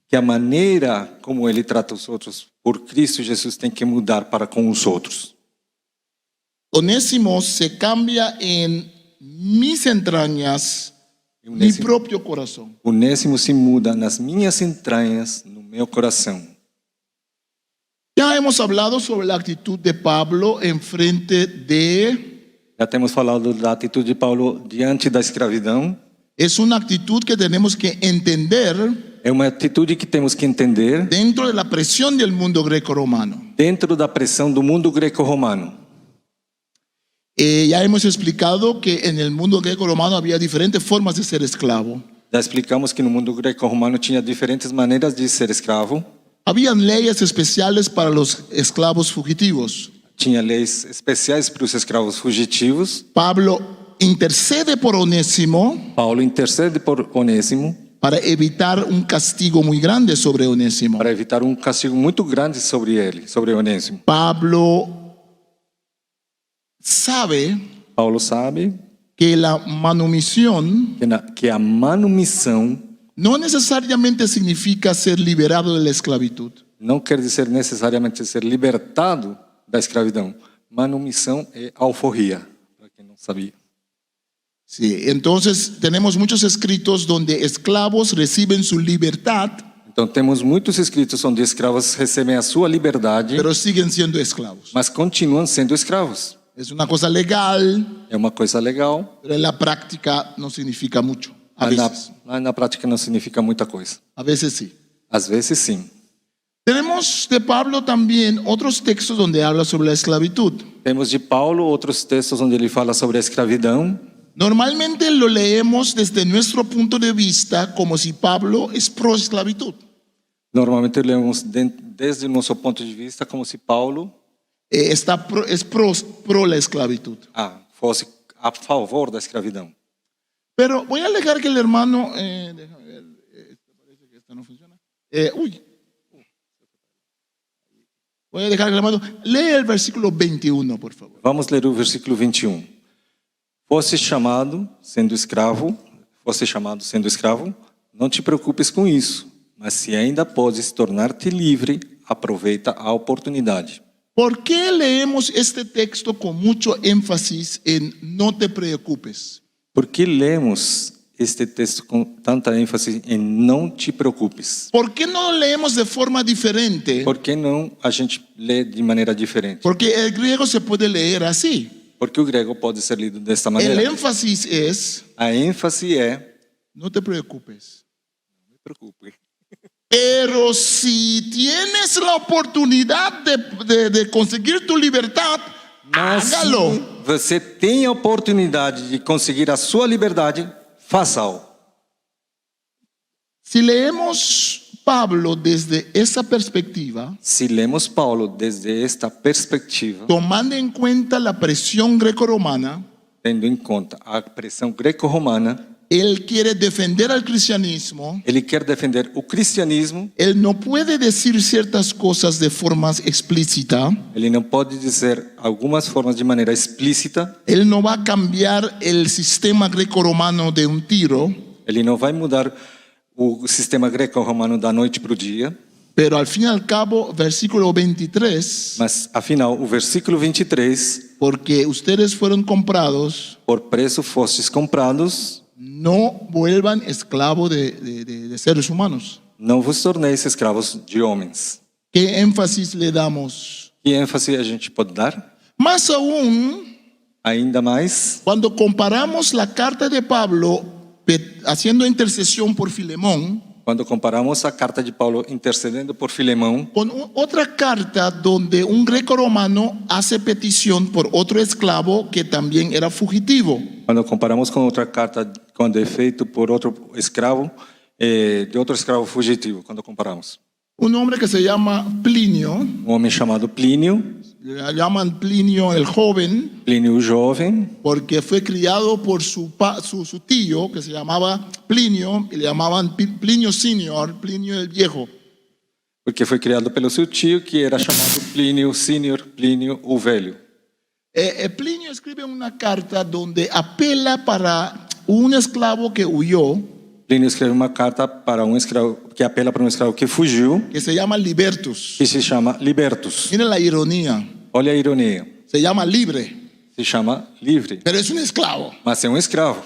que a maneira como ele trata os outros por Cristo Jesus tem que mudar para com os outros. Onésimo se cambia en mis entrañas, mi propio corazón. Onésimo se muda nas minhas entranhas, no meu coração. Ya hemos hablado sobre la actitud de Pablo en frente de... Já temos falado da atitude de Paulo diante da escravidão. Es una actitud que tenemos que entender É uma atitude que temos que entender dentro de la presión del mundo greco-romano. dentro da pressão do mundo greco-romano. Ya hemos explicado que en el mundo greco-romano había diferentes formas de ser esclavo. Já explicamos que no mundo greco-romano tinha diferentes maneiras de ser escravo. Habían leyes especiales para los esclavos fugitivos. Tinha leis especiais para os escravos fugitivos. Pablo intercede por Onésimo Paulo intercede por Onésimo para evitar un castigo muy grande sobre Onésimo. para evitar um castigo muito grande sobre ele, sobre Onésimo. Pablo sabe Paulo sabe que la manumisión que a manumissão no necesariamente significa ser liberado de la esclavitud. não quer dizer necessariamente ser libertado da escravidão. Manumissão é alforria, para quem não sabia. Sí, entonces tenemos muchos escritos donde esclavos reciben su libertad, Então temos muitos escritos onde escravos recebem a sua liberdade, pero siguen siendo esclavos. mas continuam sendo escravos. Es una cosa legal, É uma coisa legal, pero en la práctica no significa mucho. A mas veces. na prática não significa muita coisa. A veces sí. Às vezes sim. Tenemos de Pablo también otros textos donde habla sobre la esclavitud. Temos de Paulo outros textos onde ele fala sobre a escravidão. Normalmente lo leemos desde nuestro punto de vista como si Pablo es pro esclavitud. Normalmente leemos desde o nosso ponto de vista como se Paulo Es pro la esclavitud. fosse a favor da escravidão. Pero voy a dejar que el hermano, déjame ver, parece que esta no funciona. Voy a dejar que el hermano lea el versículo 21, por favor. Vamos ler o versículo 21. Fosse chamado sendo escravo, não te preocupes com isso, mas se ainda podes tornar-te livre, aproveita a oportunidade. ¿Por qué leemos este texto con mucho énfasis en no te preocupes? Por que lemos este texto com tanta ênfase em não te preocupes? ¿Por qué no lo leemos de forma diferente? Por que não a gente lê de maneira diferente? Porque el griego se puede leer así. Porque o grego pode ser lido desta El maneira. énfasis es, A ênfase é: no te preocupes. não me preocupe. Pero si tienes la oportunidad de conseguir tu libertad, Mas hágalo. se você tem a oportunidade de conseguir a sua liberdade, faça-o. Si leemos Pablo desde esa perspectiva, Se lemos Paulo desde esta perspectiva, tomando en cuenta la presión grecorromana, tendo em conta a pressão greco-romana, él quiere defender al cristianismo. ele quer defender o cristianismo, Él no puede decir ciertas cosas de forma explícita. ele não pode dizer algumas formas de maneira explícita, Él no va a cambiar el sistema grecorromano de un tiro, ele não vai mudar o sistema greco-romano da noite para o dia, pero al fin y al cabo, versículo 23, mas afinal, o versículo 23, porque ustedes fueron comprados, por preço fostes comprados, no vuelvan esclavos de seres humanos. não vos torneis escravos de homens. ¿Qué énfasis le damos? Que ênfase a gente pode dar? Más aún, Ainda mais, cuando comparamos la carta de Pablo haciendo intercesión por Filemón quando comparamos a carta de Paulo intercedendo por Filemão con otra carta donde un greco romano hace petición por otro esclavo que también era fugitivo. quando comparamos com outra carta quando é feito por outro escravo, de outro escravo fugitivo, quando comparamos. Un hombre que se llama Plinio, Homem chamado Plínio, le llaman Plinio el joven, Plínio o jovem, porque fue criado por su tío que se llamaba Plinio y le llamaban Plinio Senior, Plinio el viejo. porque foi criado pelo seu tio, que era chamado Plínio Sênior, Plínio o velho. Plinio escribe una carta donde apela para un esclavo que huyó, Plínio escreve uma carta para um escravo, que apela para um escravo que fugiu, que se llama Libertus. que se chama Libertus. Mira la ironía, Olha a ironia, se llama libre, se chama livre, pero es un esclavo. mas é um escravo.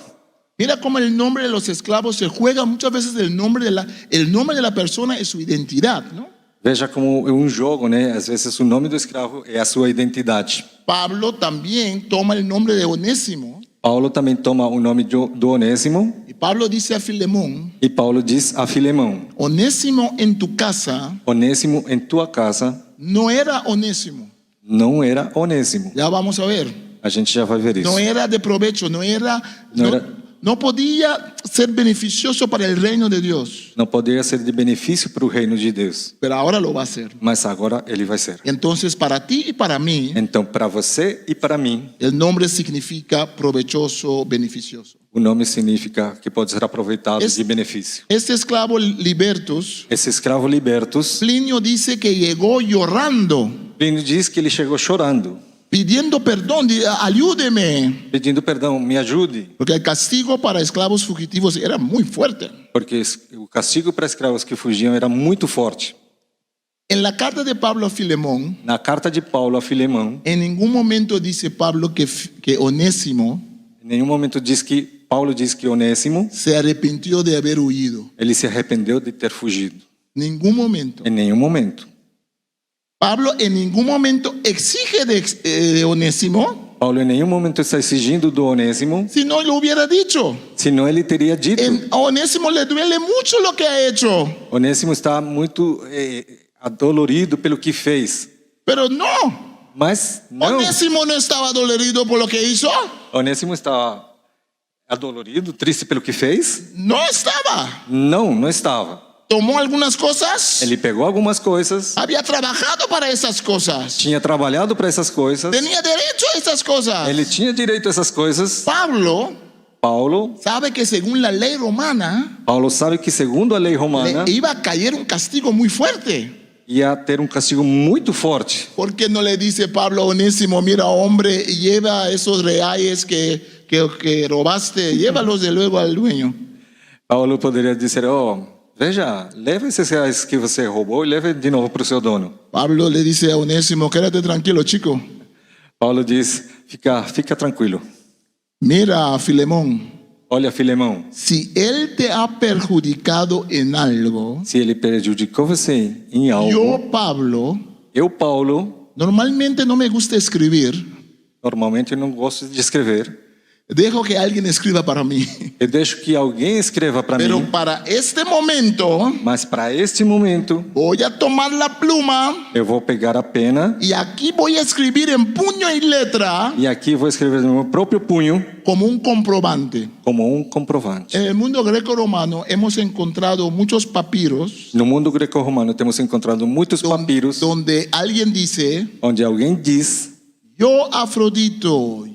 Mira cómo el nombre de los esclavos se juega muchas veces el nombre de la persona es su identidad, ¿no? Veja como é um jogo, né? Às vezes o nome do escravo é a sua identidade. Pablo también toma el nombre de Onésimo Paulo também toma o nome do Onésimo, y Pablo dice a Filemón, e Paulo diz a Filemão: Onésimo en tu casa Onésimo em tua casa no era Onésimo. não era Onésimo. Ya vamos a ver. A gente já vai ver isso. No era de provecho, no podía ser beneficioso para el reino de Dios, Não poderia ser de benefício para o reino de Deus, pero ahora lo va a hacer. mas agora ele vai ser. Entonces, para ti y para mí, Então, para você e para mim, el nombre significa provechoso, beneficioso. o nome significa que pode ser aproveitado Es- de benefício. Este esclavo Libertus, Esse escravo Libertus, Plinio dice que llegó llorando, Plínio diz que ele chegou chorando, pidiendo perdón, ayúdeme, pedindo perdão, me ajude, porque el castigo para esclavos fugitivos era muy fuerte. porque o castigo para escravos que fugiam era muito forte. En la carta de Pablo a Filemón, Na carta de Paulo a Filemão, en ningún momento dice Pablo que Onésimo em nenhum momento diz que Paulo diz que Onésimo, se arrepintió de haber huido. ele se arrependeu de ter fugido. Ningún momento. Em nenhum momento. Pablo en ningún momento exige de Onésimo, Paulo em nenhum momento está exigindo do Onésimo, si no lo hubiera dicho. senão ele teria dito. A Onésimo le duele mucho lo que ha hecho, Onésimo está muito adolorido pelo que fez, pero no. mas não. Onésimo no estaba dolorido por lo que hizo. Onésimo estava Adolorido, triste pelo que fez? No estaba. Não, não estava. Tomó algunas cosas. Ele pegou algumas coisas, Había trabajado para esas cosas. tinha trabalhado para essas coisas, Tenía derecho a esas cosas. ele tinha direito a essas coisas. Paulo Sabe que según la ley romana sabe que segundo a lei romana le iba a caer un castigo muy fuerte. ia ter castigo muito forte. ¿Por qué no le dice Pablo a Onésimo, mira hombre, lleva esos reales que robaste, llévalos de luego al dueño? Paulo poderia dizer, veja, leva esses reais que você roubou e leva de novo para o seu dono. Pablo le dice a Onésimo, quédate tranquilo chico. Paulo diz, fica tranquilo. Mira Filemón, Olha, Filemão, si él te ha perjudicado en algo, se ele prejudicou você em algo, yo Pablo, Paulo, normalmente no me gusta escribir, normalmente eu não gosto de escrever. dejo que alguien escriba para mí. Eu deixo que alguém escreva para Pero mim, para este momento mas para este momento voy a tomar la pluma eu vou pegar a pena y aquí voy a escribir en puño y letra e aqui vou escrever no meu próprio punho como un comprobante. como comprovante. En el mundo greco-romano hemos encontrado muchos papiros No mundo greco-romano temos encontrado muitos papiros donde alguien dice, onde alguém diz, yo Afrodito,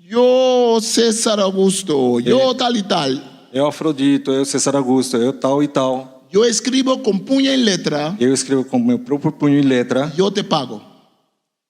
yo César Augusto, yo tal y tal, eu Afrodito, eu César Augusto, eu tal e tal. yo escribo con puño y letra, Eu escrevo com meu próprio punho e letra, yo te pago.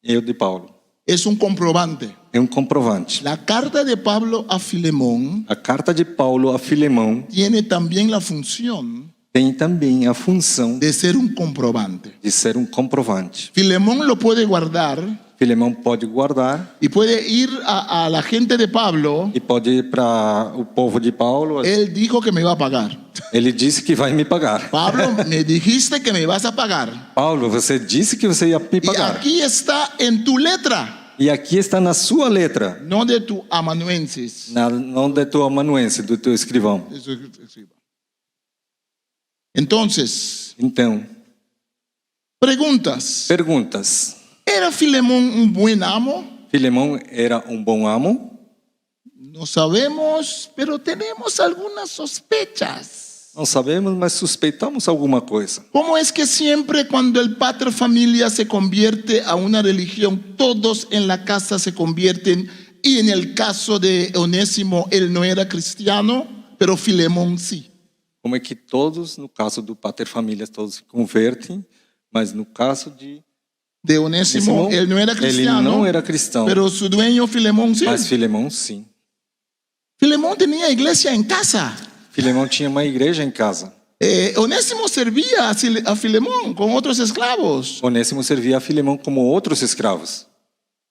eu de Paulo. Es un comprobante. É comprovante. La carta de Pablo a Filemón A carta de Paulo a Filemão tiene también la función tem também a função de ser un comprobante. de ser comprovante. Filemón lo puede guardar Filemão pode guardar y puede ir a la gente de Pablo. e pode ir para o povo de Paulo. Él dijo que me iba a pagar. Ele disse que vai me pagar. Pablo, me dijiste que me ibas a pagar. Paulo, você disse que você ia me Y pagar. aquí está en tu letra, E aqui está na sua letra, no de tu amanuensis. não de tua amanuense, do teu escrivão. Entonces, Então, preguntas. perguntas. ¿Era Filemón un buen amo? Filemão era bom amo? No sabemos, pero tenemos algunas sospechas. Não sabemos, mas suspeitamos alguma coisa. ¿Cómo es que siempre cuando el pater familia se convierte a una religión, todos en la casa se convierten? Y en el caso de Onésimo, él no era cristiano, pero Filemón sí. Como é que todos, no caso do pater familias, todos se convertem, mas no caso De Onésimo, él no era ele cristiano, não era cristão, pero su dueño Filemón sí. mas Filemão sim. Filemón tenía iglesia en casa. Filemão tinha uma igreja em casa. Onésimo servía a Filemón con otros esclavos, Onésimo servia a Filemão como outros escravos,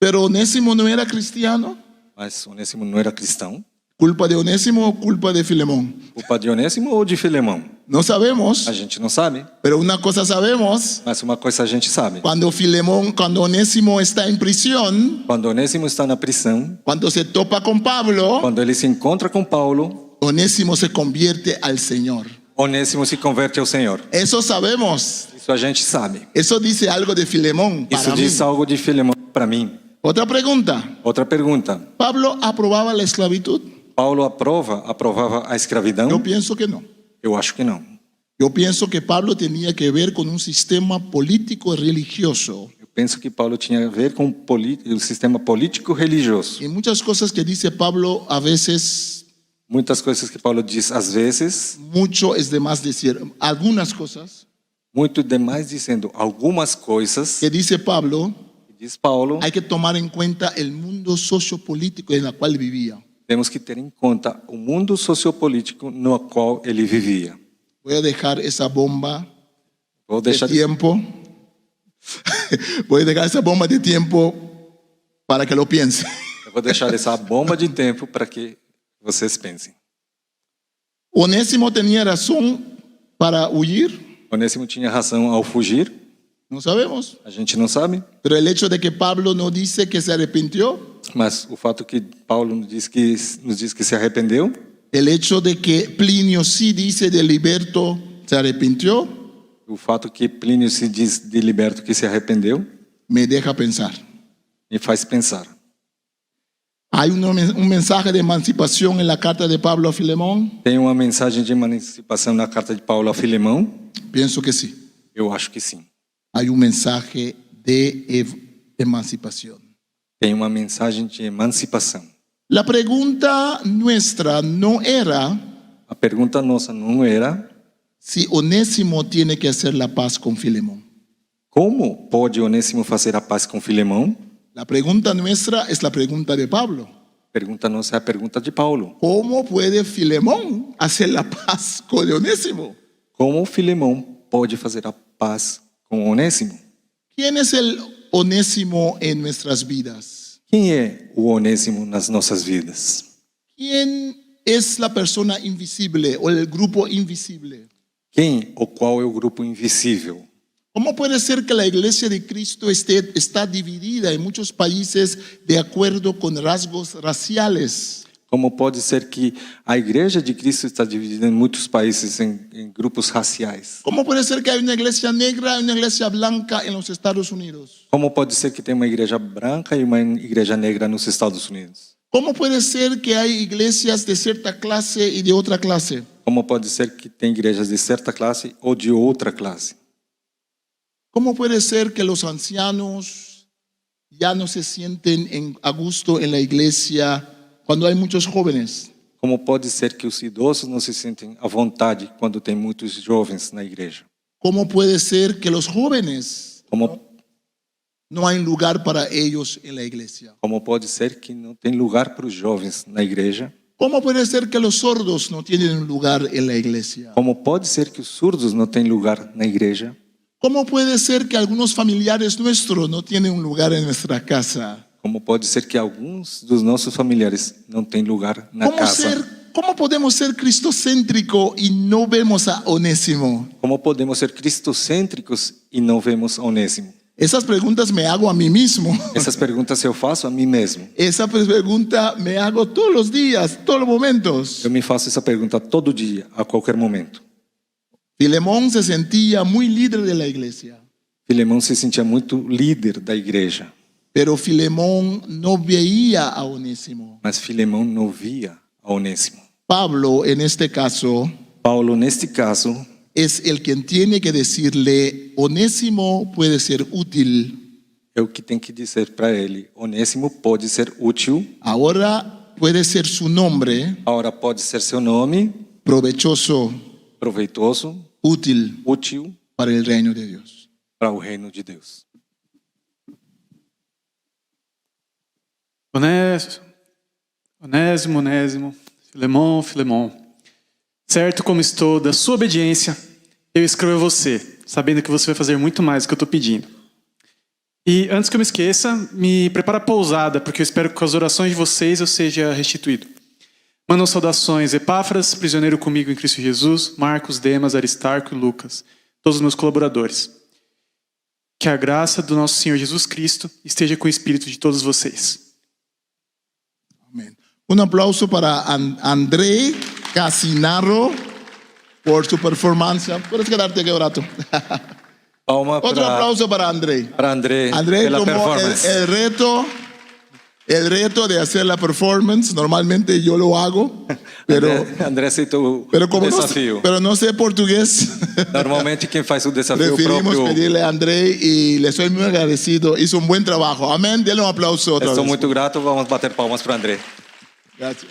pero Onésimo no era cristiano. mas Onésimo não era cristão. ¿Culpa de Onésimo o culpa de Filemón? Culpa de Onésimo ou de Filemão? No sabemos, A gente não sabe, pero una cosa sabemos. mas uma coisa a gente sabe. Cuando Onésimo está en prisión, Quando Onésimo está na prisão, cuando se topa con Pablo, quando ele se encontra com Paulo, Onésimo se convierte al Señor. Onésimo se converte ao Senhor. Eso sabemos. Isso a gente sabe. Eso dice algo de Filemón Isso para mí. diz algo de Filemão para mim. Otra pregunta. Outra pergunta. ¿Pablo aprobaba la esclavitud? Paulo aprovava a escravidão? Yo pienso que no. Eu acho que não. Yo pienso que Pablo tenía que ver con un sistema político y religioso. Eu penso que Paulo tinha a ver com o sistema político religioso. Y muchas cosas que dice Pablo, a veces, Muitas coisas que Paulo diz às vezes, mucho es de más decir. Algunas cosas muito demais dizendo algumas coisas, que dice Pablo, diz Paulo, hay que tomar en cuenta el mundo sociopolítico en el cual vivía. temos que ter em conta o mundo sociopolítico no qual ele vivia. Voy a dejar esa bomba Vou de deixar tiempo. Voy a dejar esa bomba de tiempo para que lo piense. Eu vou deixar essa bomba de tempo para que vocês pensem. Onésimo tenía razón para huir. Onésimo tinha razão ao fugir? No sabemos. A gente não sabe. Pero el hecho de que Pablo no dice que se arrepintió, Mas o fato que Paulo nos diz que se arrependeu, el hecho de que Plinio sí dice de Liberto se arrepintió, o fato que Plínio se diz de Liberto que se arrependeu, me deja pensar. me faz pensar. Hay un mensaje de emancipación en la carta de Pablo a Filemón. Tem uma mensagem de emancipação na carta de Paulo a Filemão? Pienso que sí. Eu acho que sim. Hay un mensaje de emancipación. Tem uma mensagem de emancipação. La pregunta nuestra no era A pergunta nossa não era si Onésimo tiene que hacer la paz con Filemón. como pode Onésimo fazer a paz com Filemão. La pregunta nuestra es la pregunta de Pablo. A pergunta nossa é a pergunta de Paulo. ¿Cómo puede Filemón hacer la paz con Onésimo? Como Filemão pode fazer a paz com Onésimo? ¿Quién es el Onésimo en nuestras vidas? Quem é o Onésimo nas nossas vidas? ¿Quién es la persona invisible o el grupo invisible? Quem ou qual é o grupo invisível? ¿Cómo puede ser que la iglesia de Cristo está dividida en muchos países de acuerdo con rasgos raciales? Como pode ser que a igreja de Cristo está dividida em muitos países em grupos raciais? ¿Cómo puede ser que hay una iglesia negra y una iglesia blanca en los Estados Unidos? Como pode ser que tem uma igreja branca e uma igreja negra nos Estados Unidos? ¿Cómo puede ser que hay iglesias de cierta clase y de otra clase? Como pode ser que tem igrejas de certa classe ou de outra classe? ¿Cómo puede ser que los ancianos ya no se sienten a gusto en la iglesia cuando hay muchos jóvenes? Como pode ser que os idosos não se sentem à vontade quando tem muitos jovens na igreja? ¿Cómo puede ser que los jóvenes no hay lugar para ellos en la iglesia? Como pode ser que não tem lugar para os jovens na igreja? ¿Cómo puede ser que los sordos no tienen un lugar en la iglesia? Como pode ser que os surdos não têm lugar na igreja? ¿Cómo puede ser que algunos familiares nuestros no tienen un lugar en nuestra casa? Como pode ser que alguns dos nossos familiares não têm lugar na casa? ¿Cómo podemos ser cristocéntricos y no vemos a Onésimo? Como podemos ser cristocêntricos e não vemos Onésimo? Esas preguntas me hago a mí mismo. Essas perguntas eu faço a mim mesmo. Esa pregunta me hago todos los días, todos los momentos. Eu me faço essa pergunta todo dia, a qualquer momento. Filemón se sentía muy líder de la iglesia. Filemão se sentia muito líder da igreja. Pero Filemón no veía a Onésimo. Mas Filemão não via a Onésimo. Pablo, en este caso, Paulo, neste caso, es el quien tiene que decirle, Onésimo puede ser útil. é o que tem que dizer para ele. Onésimo pode ser útil. Ahora puede ser su nombre, Agora pode ser seu nome, provechoso, proveitoso, útil útil para el reino de Dios. para o reino de Deus. Onésimo, Filemão. Certo como estou da sua obediência, eu escrevo a você, sabendo que você vai fazer muito mais do que eu estou pedindo. E antes que eu me esqueça, me prepara a pousada, porque eu espero que com as orações de vocês eu seja restituído. Mandam saudações Epáfras, prisioneiro comigo em Cristo Jesus, Marcos, Demas, Aristarco e Lucas, todos os meus colaboradores. Que a graça do nosso Senhor Jesus Cristo esteja com o espírito de todos vocês. Amén. Un aplauso para André Casinaro por su performance. Puedes quedarte aquí un rato. Palma Otro aplauso para André. para André pela tomó performance. el reto de hacer la performance. Normalmente yo lo hago, pero André aceitou o como desafio. no sé portugués, Normalmente quem faz o desafio é o preferimos próprio. pedirle a André y le soy muy agradecido. Hizo un buen trabajo. Amén. Denle un aplauso otra Estou vez. muito grato, vamos bater palmas para André. Gracias.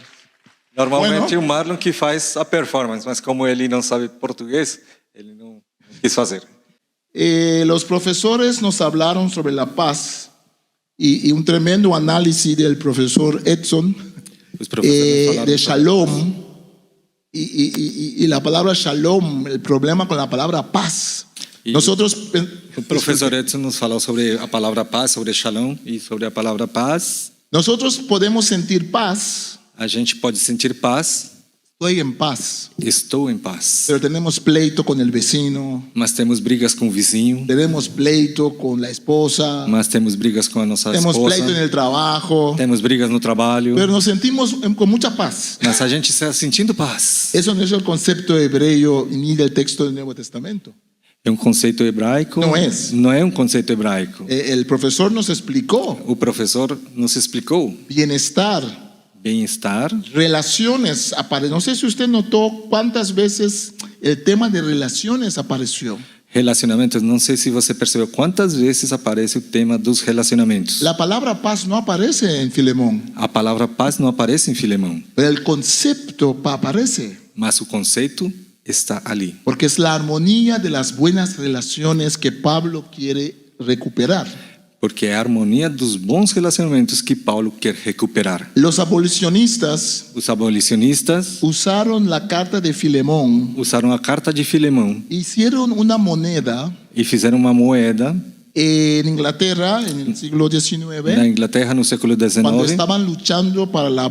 Normalmente Bueno. o Marlon que faz a performance, mas como ele não sabe português, ele não quis fazer. Los profesores nos hablaron sobre la paz y un tremendo análisis del profesor Edson Os professores falaram de sobre- shalom y la palabra shalom, el problema con la palabra paz. Y- Nosotros O professor Edson nos falou sobre a palavra paz, sobre shalom e sobre a palavra paz. nosotros podemos sentir paz, A gente pode sentir paz, estoy en paz, estou em paz. pero tenemos pleito con el vecino, Mas temos brigas com o vizinho, tenemos pleito con la esposa, mas temos brigas com a nossa tenemos esposa, pleito en el trabajo, temos brigas no trabalho, pero nos sentimos con mucha paz. mas a gente está sentindo paz. Eso no es el concepto hebreo ni del texto del Nuevo Testamento. É um conceito hebraico? Não é. Não é um conceito hebraico. El profesor nos explicó O professor nos explicou. bienestar, Bem-estar. relaciones. No sé si usted notó cuántas veces el tema de relaciones apareció. Relacionamentos. Não sei se você percebeu quantas vezes aparece o tema dos relacionamentos. La palabra paz no aparece en Filemón, A palavra paz não aparece em Filemão, pero el concepto aparece. mas o conceito está ali. Porque es la armonía de las buenas relaciones que Pablo quiere recuperar. Porque é a harmonia dos bons relacionamentos que Paulo quer recuperar. Los abolicionistas Os abolicionistas usaron la carta de Filemón, usaram a carta de Filemão hicieron una moneda e fizeram uma moeda en Inglaterra en el siglo na XIX, Inglaterra no século cuando XIX, estaban luchando para la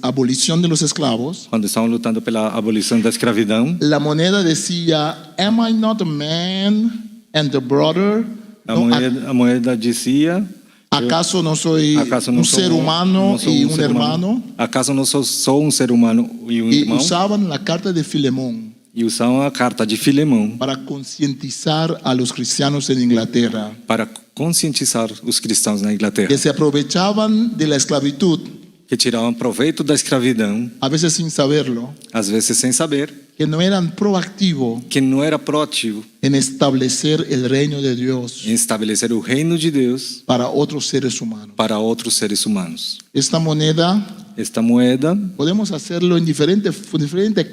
abolición de los esclavos. quando estavam lutando pela abolição da escravidão. La moneda decía, "Am I not a man and a brother? A moeda dizia: ¿Acaso no soy acaso un não sou ser humano não sou y um un ser humano? hermano?" Acaso não sou um ser humano e um Y irmão? usaban la carta de Filemón E usaram a carta de Filemão para concientizar a los cristianos en Inglaterra, para conscientizar os cristãos na Inglaterra, que se aprovechaban de la esclavitud, que tiravam proveito da escravidão, a veces sin saberlo, às vezes sem saber, que no eran proactivos que não era proativo en establecer el reino de Dios em estabelecer o reino de Deus para otros seres humanos. para outros seres humanos. Esta moneda Esta moeda podemos hacerlo en diferentes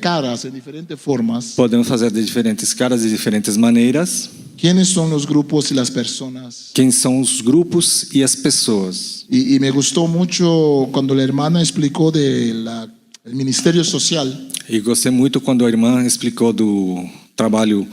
caras, en diferentes formas. podemos fazer de diferentes caras, de diferentes maneiras. ¿Quiénes son los grupos y las personas? Quem são os grupos e as pessoas? Y me gustó mucho cuando la hermana explicó del ministerio social, E gostei muito quando a irmã explicou do trabalho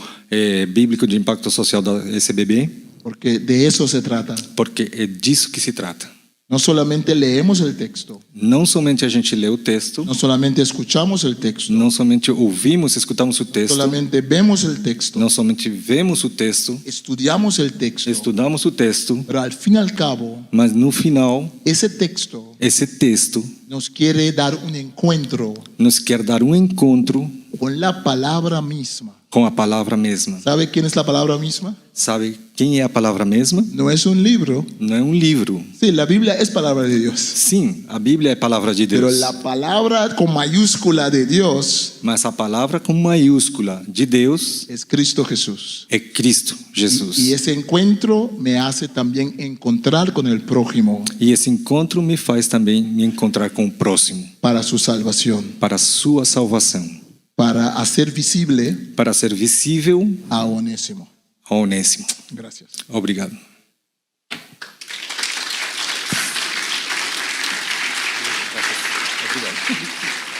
bíblico de impacto social da SBB, porque de eso se trata. porque é disso que se trata. No solamente leemos el texto, Não somente a gente lê o texto, no solamente escuchamos el texto, não somente ouvimos, escutamos o no texto, solamente vemos el texto, não somente vemos o texto, estudiamos el texto, estudamos o texto, pero al fin y al cabo, mas no final, ese texto esse texto nos quiere dar un encuentro nos quer dar um encontro con la palabra misma. com a palavra mesma. ¿Sabe quién es la palabra misma? Sabe quem é a palavra mesma? No es un libro. Não é um livro. Sí, la Biblia es palabra de Dios. Sim, a Bíblia é a palavra de Pero Deus. la palabra con mayúscula de Dios Mas a palavra com maiúscula de Deus es Cristo Jesús. é Cristo Jesus. Y ese encuentro me hace también encontrar con el prójimo E esse encontro me faz também me encontrar com o próximo, para su salvación, para a sua salvação, para hacer visible para ser visível a Onésimo. a Onésimo. Gracias. Obrigado. Obrigado.